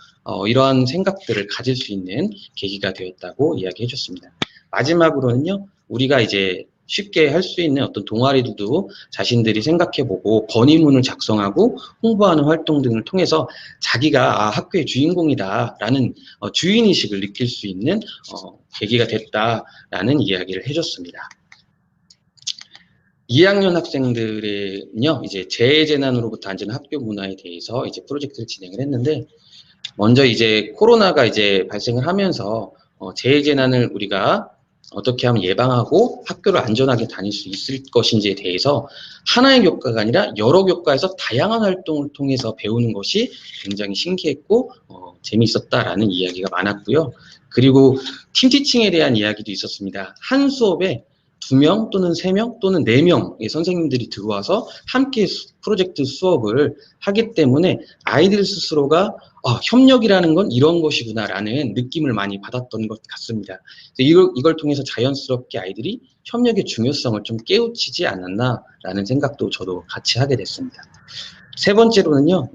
이러한 생각들을 가질 수 있는 계기가 되었다고 이야기해 줬습니다. 마지막으로는요, 우리가 이제 쉽게 할 수 있는 어떤 동아리들도 자신들이 생각해보고 건의문을 작성하고 홍보하는 활동 등을 통해서 자기가 학교의 주인공이다라는 주인의식을 느낄 수 있는 계기가 됐다라는 이야기를 해줬습니다. 2학년 학생들은요, 이제 재해재난으로부터 안전한 학교 문화에 대해서 이제 프로젝트를 진행을 했는데, 먼저 이제 코로나가 이제 발생을 하면서 재해재난을 우리가 어떻게 하면 예방하고 학교를 안전하게 다닐 수 있을 것인지에 대해서 하나의 교과가 아니라 여러 교과에서 다양한 활동을 통해서 배우는 것이 굉장히 신기했고 재미있었다라는 이야기가 많았고요. 그리고 팀티칭에 대한 이야기도 있었습니다. 한 수업에 2명 또는 3명 또는 4명의 선생님들이 들어와서 함께 프로젝트 수업을 하기 때문에 아이들 스스로가 협력이라는 건 이런 것이구나라는 느낌을 많이 받았던 것 같습니다. 이걸 통해서 자연스럽게 아이들이 협력의 중요성을 좀 깨우치지 않았나라는 생각도 저도 같이 하게 됐습니다. 세 번째로는요,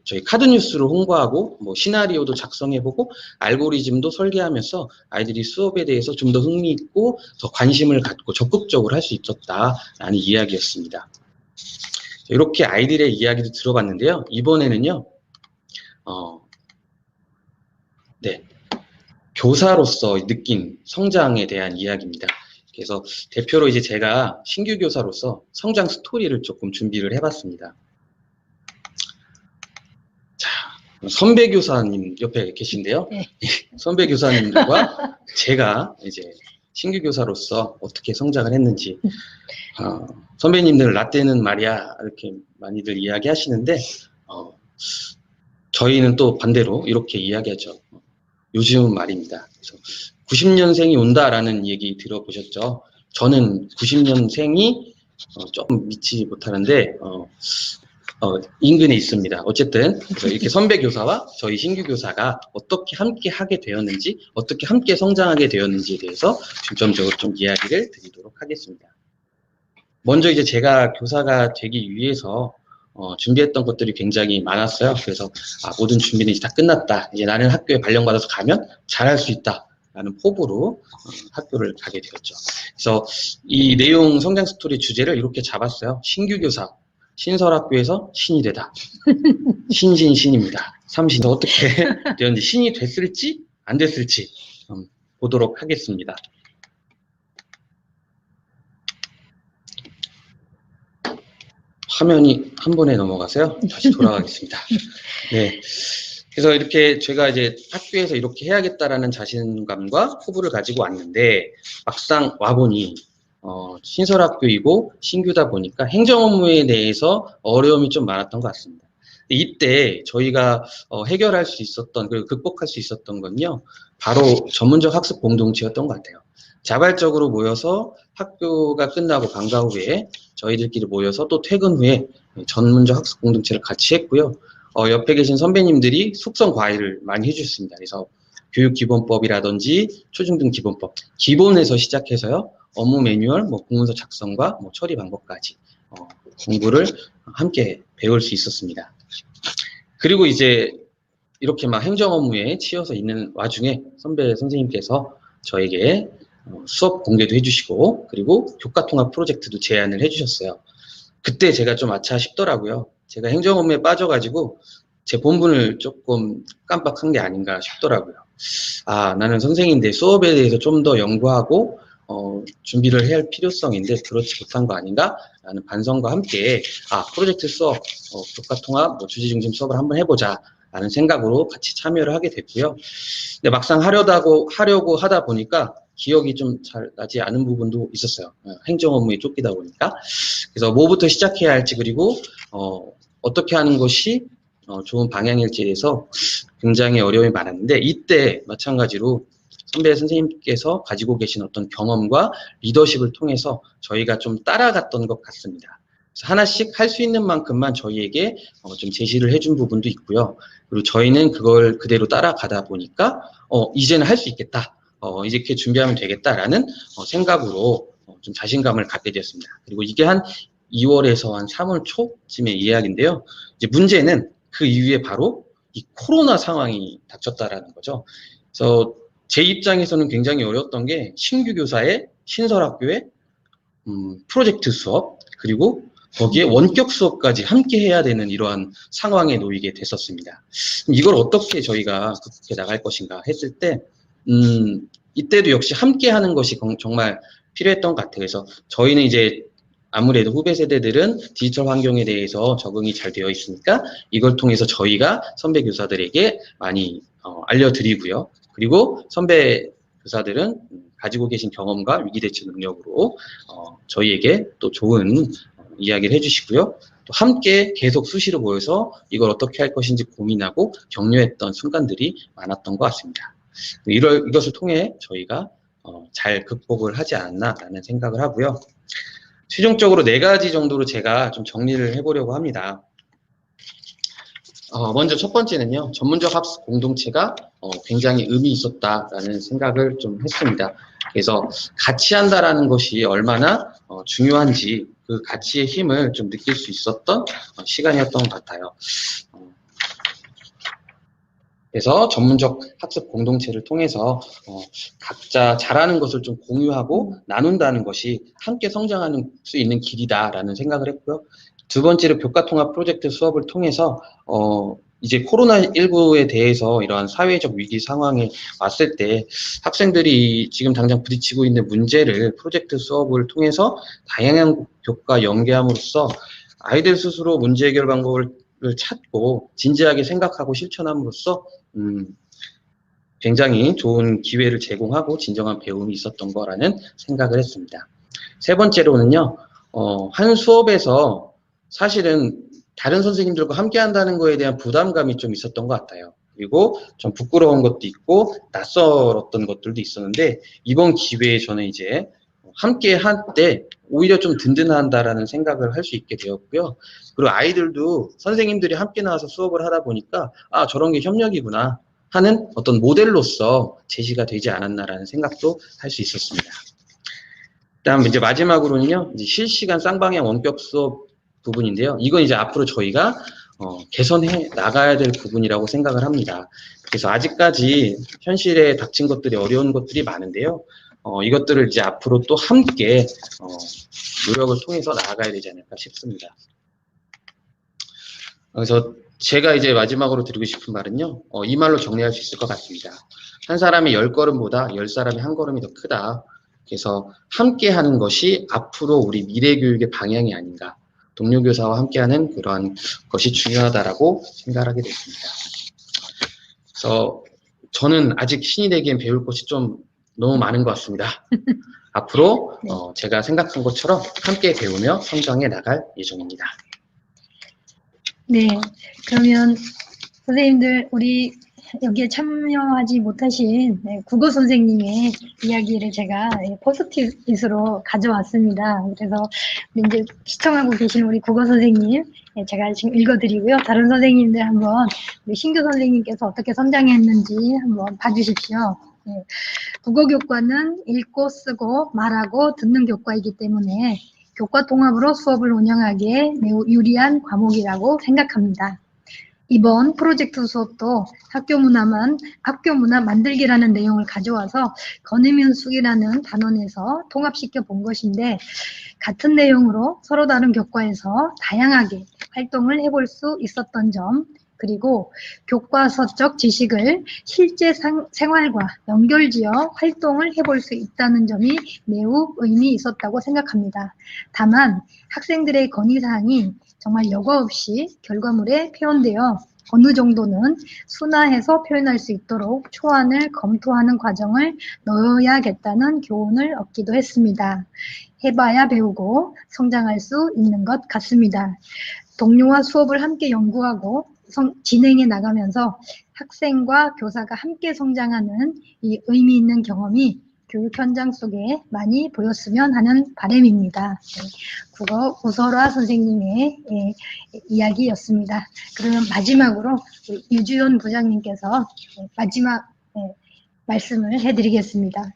저희 카드뉴스를 홍보하고 시나리오도 작성해보고 알고리즘도 설계하면서 아이들이 수업에 대해서 좀 더 흥미있고 더 관심을 갖고 적극적으로 할 수 있었다라는 이야기였습니다. 이렇게 아이들의 이야기도 들어봤는데요. 이번에는요, 교사로서 느낀 성장에 대한 이야기입니다. 그래서 대표로 이제 제가 신규 교사로서 성장 스토리를 조금 준비를 해봤습니다. 자, 선배 교사님 옆에 계신데요. 네. 선배 교사님과 제가 이제 신규 교사로서 어떻게 성장을 했는지, 선배님들 라떼는 말이야 이렇게 많이들 이야기하시는데 저희는 또 반대로 이렇게 이야기하죠. 요즘은 말입니다. 그래서 90년생이 온다라는 얘기 들어보셨죠? 저는 90년생이 조금 믿지 못하는데 인근에 있습니다. 어쨌든 이렇게 선배 교사와 저희 신규 교사가 어떻게 함께 하게 되었는지, 어떻게 함께 성장하게 되었는지에 대해서 중점적으로 좀 이야기를 드리도록 하겠습니다. 먼저 이제 제가 교사가 되기 위해서 준비했던 것들이 굉장히 많았어요. 그래서 모든 준비는 이제 다 끝났다. 이제 나는 학교에 발령받아서 가면 잘할 수 있다. 라는 포부로 학교를 가게 되었죠. 그래서 이 내용 성장 스토리 주제를 이렇게 잡았어요. 신규 교사, 신설학교에서 신이 되다. 신입니다. 삼신 어떻게 되었는지, 신이 됐을지 안 됐을지 보도록 하겠습니다. 화면이 한 번에 넘어가서요. 다시 돌아가겠습니다. 네. 그래서 이렇게 제가 이제 학교에서 이렇게 해야겠다라는 자신감과 포부를 가지고 왔는데 막상 와보니 신설학교이고 신규다 보니까 행정 업무에 대해서 어려움이 좀 많았던 것 같습니다. 이때 저희가 해결할 수 있었던, 그리고 극복할 수 있었던 건요, 바로 전문적 학습 공동체였던 것 같아요. 자발적으로 모여서 학교가 끝나고 방과 후에 저희들끼리 모여서 또 퇴근 후에 전문적 학습 공동체를 같이 했고요. 옆에 계신 선배님들이 숙성 과외를 많이 해주셨습니다. 그래서 교육기본법이라든지 초중등 기본법, 기본에서 시작해서요, 업무 매뉴얼, 공문서 작성과 처리 방법까지 공부를 함께 배울 수 있었습니다. 그리고 이제 이렇게 막 행정 업무에 치여서 있는 와중에 선생님께서 저에게 수업 공개도 해주시고, 그리고 교과 통합 프로젝트도 제안을 해주셨어요. 그때 제가 좀 아차 싶더라고요. 제가 행정 업무에 빠져가지고 제 본분을 조금 깜빡한 게 아닌가 싶더라고요. 나는 선생인데 수업에 대해서 좀 더 연구하고 준비를 해야 할 필요성인데 그렇지 못한 거 아닌가? 라는 반성과 함께 프로젝트 수업, 교과 통합, 주제 중심 수업을 한번 해보자 라는 생각으로 같이 참여를 하게 됐고요. 근데 막상 하려고 하다 보니까 기억이 좀 잘 나지 않은 부분도 있었어요. 행정 업무에 쫓기다 보니까. 그래서 뭐부터 시작해야 할지, 그리고 어떻게 하는 것이 좋은 방향일지에 대해서 굉장히 어려움이 많았는데, 이때 마찬가지로 선생님께서 가지고 계신 어떤 경험과 리더십을 통해서 저희가 좀 따라갔던 것 같습니다. 그래서 하나씩 할 수 있는 만큼만 저희에게 좀 제시를 해준 부분도 있고요. 그리고 저희는 그걸 그대로 따라가다 보니까 이제는 할 수 있겠다. 이제 이렇게 준비하면 되겠다라는 생각으로 좀 자신감을 갖게 되었습니다. 그리고 이게 한 2월에서 한 3월 초쯤의 이야기인데요. 이제 문제는 그 이후에 바로 이 코로나 상황이 닥쳤다라는 거죠. 그래서 제 입장에서는 굉장히 어려웠던 게 신규 교사의 신설학교의 프로젝트 수업, 그리고 거기에 원격 수업까지 함께 해야 되는 이러한 상황에 놓이게 됐었습니다. 이걸 어떻게 저희가 극복해 나갈 것인가 했을 때, 이때도 역시 함께 하는 것이 정말 필요했던 것 같아요. 그래서 저희는 이제 아무래도 후배 세대들은 디지털 환경에 대해서 적응이 잘 되어 있으니까 이걸 통해서 저희가 선배 교사들에게 많이 알려드리고요. 그리고 선배 교사들은 가지고 계신 경험과 위기대처 능력으로 저희에게 또 좋은 이야기를 해주시고요. 또 함께 계속 수시로 모여서 이걸 어떻게 할 것인지 고민하고 격려했던 순간들이 많았던 것 같습니다. 이것을 통해 저희가 잘 극복을 하지 않았나라는 생각을 하고요. 최종적으로 4가지 정도로 제가 좀 정리를 해보려고 합니다. 먼저 첫 번째는요, 전문적 학습 공동체가 굉장히 의미 있었다라는 생각을 좀 했습니다. 그래서 같이 한다라는 것이 얼마나 중요한지 그 가치의 힘을 좀 느낄 수 있었던 시간이었던 것 같아요. 그래서 전문적 학습 공동체를 통해서 각자 잘하는 것을 좀 공유하고 나눈다는 것이 함께 성장하는 수 있는 길이다라는 생각을 했고요. 두 번째로 교과통합 프로젝트 수업을 통해서 이제 코로나19에 대해서 이러한 사회적 위기 상황에 왔을 때 학생들이 지금 당장 부딪히고 있는 문제를 프로젝트 수업을 통해서 다양한 교과 연계함으로써 아이들 스스로 문제 해결 방법을 찾고 진지하게 생각하고 실천함으로써 굉장히 좋은 기회를 제공하고 진정한 배움이 있었던 거라는 생각을 했습니다. 세 번째로는요, 한 수업에서 사실은 다른 선생님들과 함께 한다는 거에 대한 부담감이 좀 있었던 것 같아요. 그리고 좀 부끄러운 것도 있고 낯설었던 것들도 있었는데 이번 기회에 저는 이제 함께 할 때 오히려 좀 든든한다라는 생각을 할 수 있게 되었고요. 그리고 아이들도 선생님들이 함께 나와서 수업을 하다 보니까 아, 저런 게 협력이구나 하는 어떤 모델로서 제시가 되지 않았나라는 생각도 할 수 있었습니다. 그다음 이제 마지막으로는요, 이제 실시간 쌍방향 원격 수업 부분인데요. 이건 이제 앞으로 저희가 개선해 나가야 될 부분이라고 생각을 합니다. 그래서 아직까지 현실에 닥친 것들이 어려운 것들이 많은데요. 이것들을 이제 앞으로 또 함께 노력을 통해서 나아가야 되지 않을까 싶습니다. 그래서 제가 이제 마지막으로 드리고 싶은 말은요, 이 말로 정리할 수 있을 것 같습니다. 한 사람이 10걸음보다 10사람이 한 걸음이 더 크다. 그래서 함께 하는 것이 앞으로 우리 미래 교육의 방향이 아닌가. 동료 교사와 함께하는 그러한 것이 중요하다라고 생각하게 됐습니다. 그래서 저는 아직 신이 되기엔 배울 것이 좀 너무 많은 것 같습니다. 앞으로 제가 생각한 것처럼 함께 배우며 성장해 나갈 예정입니다. 네, 그러면 선생님들 우리 여기에 참여하지 못하신 국어 선생님의 이야기를 제가 포스트잇으로 가져왔습니다. 그래서 이제 시청하고 계신 우리 국어 선생님 제가 지금 읽어드리고요. 다른 선생님들 한번 우리 신규 선생님께서 어떻게 성장했는지 한번 봐주십시오. 네. 국어 교과는 읽고 쓰고 말하고 듣는 교과이기 때문에 교과 통합으로 수업을 운영하기에 매우 유리한 과목이라고 생각합니다. 이번 프로젝트 수업도 학교 문화 만들기라는 내용을 가져와서 건의면숙이라는 단원에서 통합시켜 본 것인데 같은 내용으로 서로 다른 교과에서 다양하게 활동을 해볼 수 있었던 점, 그리고 교과서적 지식을 실제 생활과 연결지어 활동을 해볼 수 있다는 점이 매우 의미 있었다고 생각합니다. 다만 학생들의 건의사항이 정말 여과 없이 결과물에 표현되어 어느 정도는 순화해서 표현할 수 있도록 초안을 검토하는 과정을 넣어야겠다는 교훈을 얻기도 했습니다. 해봐야 배우고 성장할 수 있는 것 같습니다. 동료와 수업을 함께 연구하고 진행해 나가면서 학생과 교사가 함께 성장하는 이 의미 있는 경험이 교육 현장 속에 많이 보였으면 하는 바람입니다. 네, 국어 오설화 선생님의 이야기였습니다. 그러면 마지막으로 우리 유주연 부장님께서 마지막 말씀을 해드리겠습니다.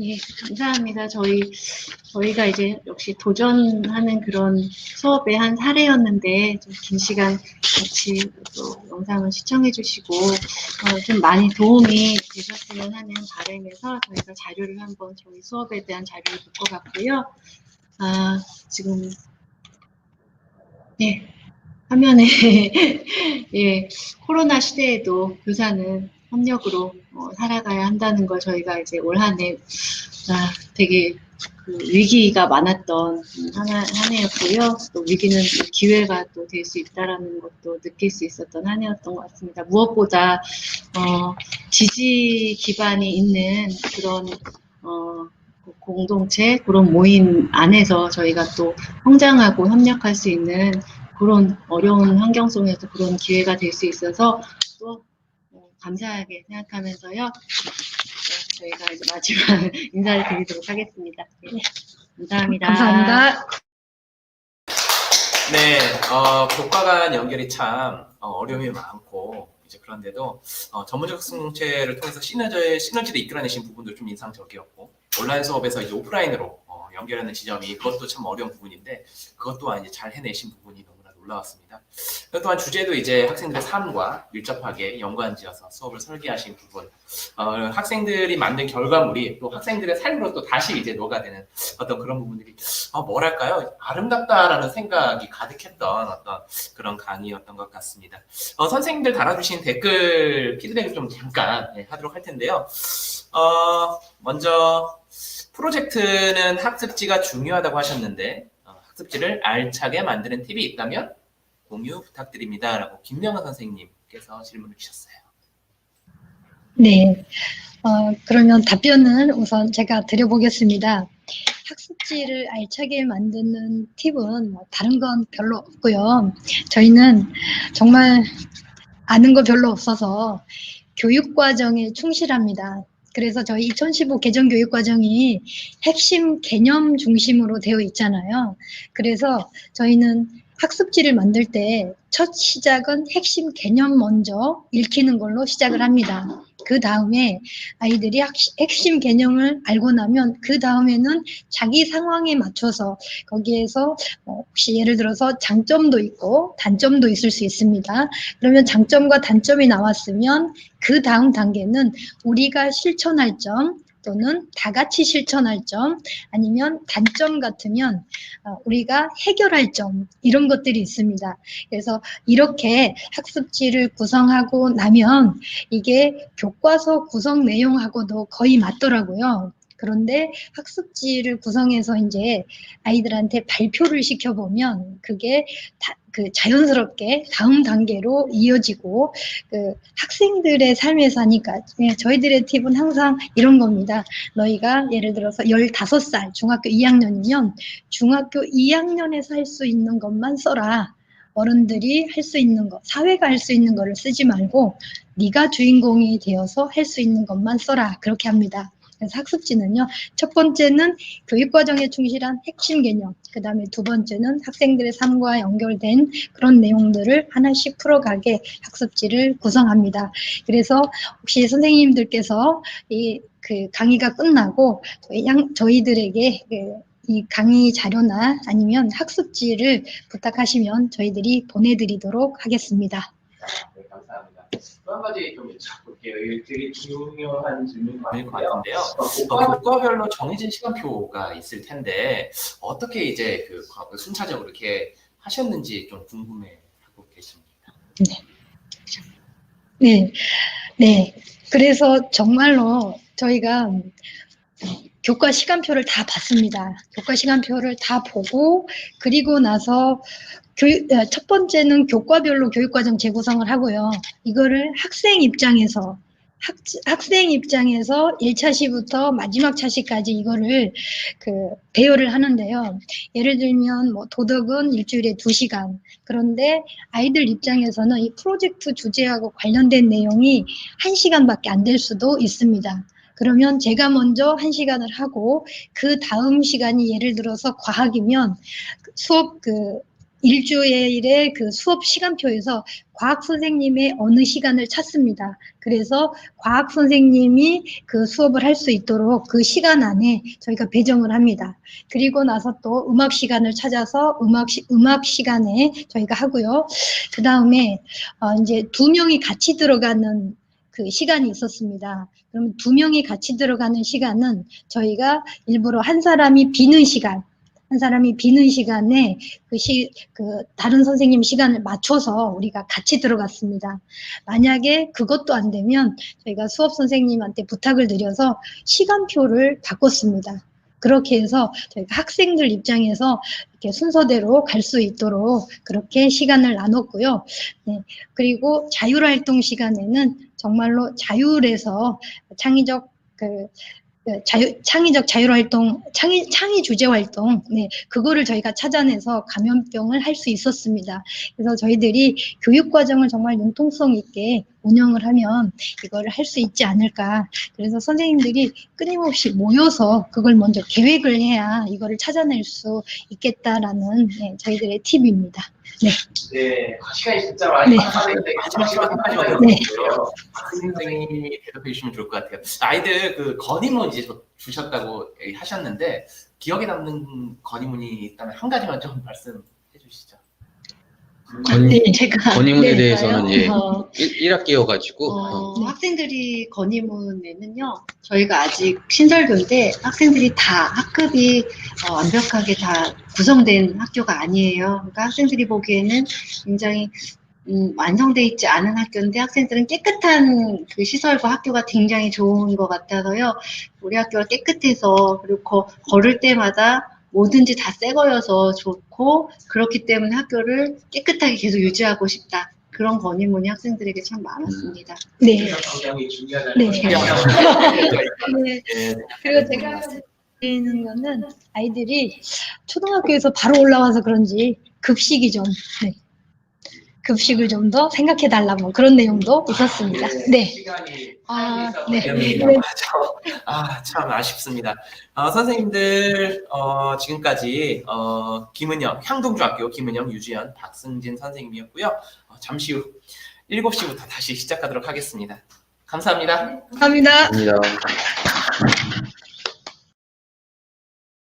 예, 감사합니다. 저희가 이제 역시 도전하는 그런 수업의 한 사례였는데, 좀 긴 시간 같이 또 영상을 시청해 주시고, 좀 많이 도움이 되셨으면 하는 바람에서 저희가 자료를 한번 저희 수업에 대한 자료를 묶어봤고요. 지금, 예, 화면에, 예, 코로나 시대에도 교사는 협력으로 살아가야 한다는 걸 저희가 이제 올 한 해 되게 그 위기가 많았던 한 해였고요. 또 위기는 또 기회가 또 될 수 있다라는 것도 느낄 수 있었던 한 해였던 것 같습니다. 무엇보다 지지 기반이 있는 그런 공동체, 그런 모임 안에서 저희가 또 성장하고 협력할 수 있는 그런 어려운 환경 속에서 그런 기회가 될 수 있어서 또 감사하게 생각하면서요. 저희가 이제 마지막 인사를 드리도록 하겠습니다. 네, 감사합니다. 감사합니다. 네, 교과 간 연결이 참 어려움이 많고 이제 그런데도 전문적 학습공동체를 통해서 시너지를 이끌어내신 부분도 좀 인상적이었고 온라인 수업에서 이제 오프라인으로 연결하는 지점이 그것도 참 어려운 부분인데 그것 또한 이제 잘 해내신 부분이 너무나 놀라웠습니다. 또한 주제도 이제 학생들의 삶과 밀접하게 연관지어서 수업을 설계하신 부분, 학생들이 만든 결과물이 또 학생들의 삶으로 또 다시 이제 녹아드는 어떤 그런 부분들이 뭐랄까요? 아름답다라는 생각이 가득했던 어떤 그런 강의였던 것 같습니다. 선생님들 달아주신 댓글 피드백을 좀 잠깐 하도록 할 텐데요. 먼저 프로젝트는 학습지가 중요하다고 하셨는데 학습지를 알차게 만드는 팁이 있다면 공유 부탁드립니다. 라고 김명은 선생님께서 질문을 주셨어요. 네, 그러면 답변은 우선 제가 드려보겠습니다. 학습지를 알차게 만드는 팁은 다른 건 별로 없고요. 저희는 정말 아는 거 별로 없어서 교육과정에 충실합니다. 그래서 저희 2015 개정 교육과정이 핵심 개념 중심으로 되어 있잖아요. 그래서 저희는 학습지를 만들 때 첫 시작은 핵심 개념 먼저 읽히는 걸로 시작을 합니다. 그 다음에 아이들이 핵심 개념을 알고 나면 그 다음에는 자기 상황에 맞춰서 거기에서 혹시 예를 들어서 장점도 있고 단점도 있을 수 있습니다. 그러면 장점과 단점이 나왔으면 그 다음 단계는 우리가 실천할 점 또는 다 같이 실천할 점 아니면 단점 같으면 우리가 해결할 점 이런 것들이 있습니다. 그래서 이렇게 학습지를 구성하고 나면 이게 교과서 구성 내용하고도 거의 맞더라고요. 그런데 학습지를 구성해서 이제 아이들한테 발표를 시켜보면 그게 자연스럽게 다음 단계로 이어지고 학생들의 삶에서 하니까 저희들의 팁은 항상 이런 겁니다. 너희가 예를 들어서 15살 중학교 2학년이면 중학교 2학년에서 할 수 있는 것만 써라. 어른들이 할 수 있는 것, 사회가 할 수 있는 거를 쓰지 말고 네가 주인공이 되어서 할 수 있는 것만 써라. 그렇게 합니다. 그래서 학습지는요. 첫 번째는 교육과정에 충실한 핵심 개념, 그 다음에 두 번째는 학생들의 삶과 연결된 그런 내용들을 하나씩 풀어가게 학습지를 구성합니다. 그래서 혹시 선생님들께서 그 강의가 끝나고 저희들에게 이 강의 자료나 아니면 학습지를 부탁하시면 저희들이 보내드리도록 하겠습니다. 네, 감사합니다. 또 한 가지 좀 여쭤볼게요. 이게 되게 중요한 질문인 것 같은데요. 교과별로 정해진 시간표가 있을 텐데 어떻게 이제 순차적으로 이렇게 하셨는지 좀 궁금해하고 계십니다. 네. 그래서 정말로 저희가 교과 시간표를 다 봤습니다. 교과 시간표를 다 보고 그리고 나서 첫 번째는 교과별로 교육과정 재구성을 하고요. 이거를 학생 입장에서 1차 시부터 마지막 차시까지 이거를 배열을 하는데요. 예를 들면 도덕은 일주일에 2시간. 그런데 아이들 입장에서는 이 프로젝트 주제하고 관련된 내용이 1시간밖에 안 될 수도 있습니다. 그러면 제가 먼저 1시간을 하고 그 다음 시간이 예를 들어서 과학이면 수업 일주일의 그 수업 시간표에서 과학 선생님의 어느 시간을 찾습니다. 그래서 과학 선생님이 그 수업을 할 수 있도록 그 시간 안에 저희가 배정을 합니다. 그리고 나서 또 음악 시간을 찾아서 음악 시간에 저희가 하고요. 그 다음에 이제 2명이 같이 들어가는 그 시간이 있었습니다. 그럼 2명이 같이 들어가는 시간은 저희가 일부러 한 사람이 비는 시간에 다른 선생님 시간을 맞춰서 우리가 같이 들어갔습니다. 만약에 그것도 안 되면 저희가 수업 선생님한테 부탁을 드려서 시간표를 바꿨습니다. 그렇게 해서 저희가 학생들 입장에서 이렇게 순서대로 갈 수 있도록 그렇게 시간을 나눴고요. 네. 그리고 자율활동 시간에는 정말로 자율해서 창의적 자율활동, 창의 주제 활동, 네, 그거를 저희가 찾아내서 감염병을 할 수 있었습니다. 그래서 저희들이 교육과정을 정말 융통성 있게 운영을 하면 이거를 할 수 있지 않을까. 그래서 선생님들이 끊임없이 모여서 그걸 먼저 계획을 해야 이거를 찾아낼 수 있겠다라는 저희들의 팁입니다. 네. 네, 시간이 진짜 많이 네. 남았는데 마지막만 네. 선생님이 대답해 주시면 좋을 것 같아요. 아이들 그 건의문 이제 주셨다고 하셨는데 기억에 남는 건의문이 있다면 한 가지만 좀 말씀해 주시죠. 제가 건의문에 네, 대해서는 예, 어, 1학기여가지고 학생들이 건의문에는요, 저희가 아직 신설교인데 학생들이 다 학급이 완벽하게 다 구성된 학교가 아니에요. 그러니까 학생들이 보기에는 굉장히 완성돼 있지 않은 학교인데 학생들은 깨끗한 그 시설과 학교가 굉장히 좋은 것 같아서요. 우리 학교가 깨끗해서 그리고 걸을 때마다 뭐든지 다 새 거여서 좋고 그렇기 때문에 학교를 깨끗하게 계속 유지하고 싶다. 그런 건의문이 학생들에게 참 많았습니다. 네. 굉장히 중요하다는 네. 네. 네. 그리고 제가 드리는 거는 아이들이 초등학교에서 바로 올라와서 그런지 급식이 좀, 급식을 좀 더 생각해 달라고 그런 내용도 있었습니다. 네. 시간이 네. 참 아쉽습니다. 선생님들 지금까지 김은영 향동중학교 김은영 유주연 박승진 선생님이었고요. 잠시 후 7시부터 다시 시작하도록 하겠습니다. 감사합니다. 감사합니다. 감사합니다.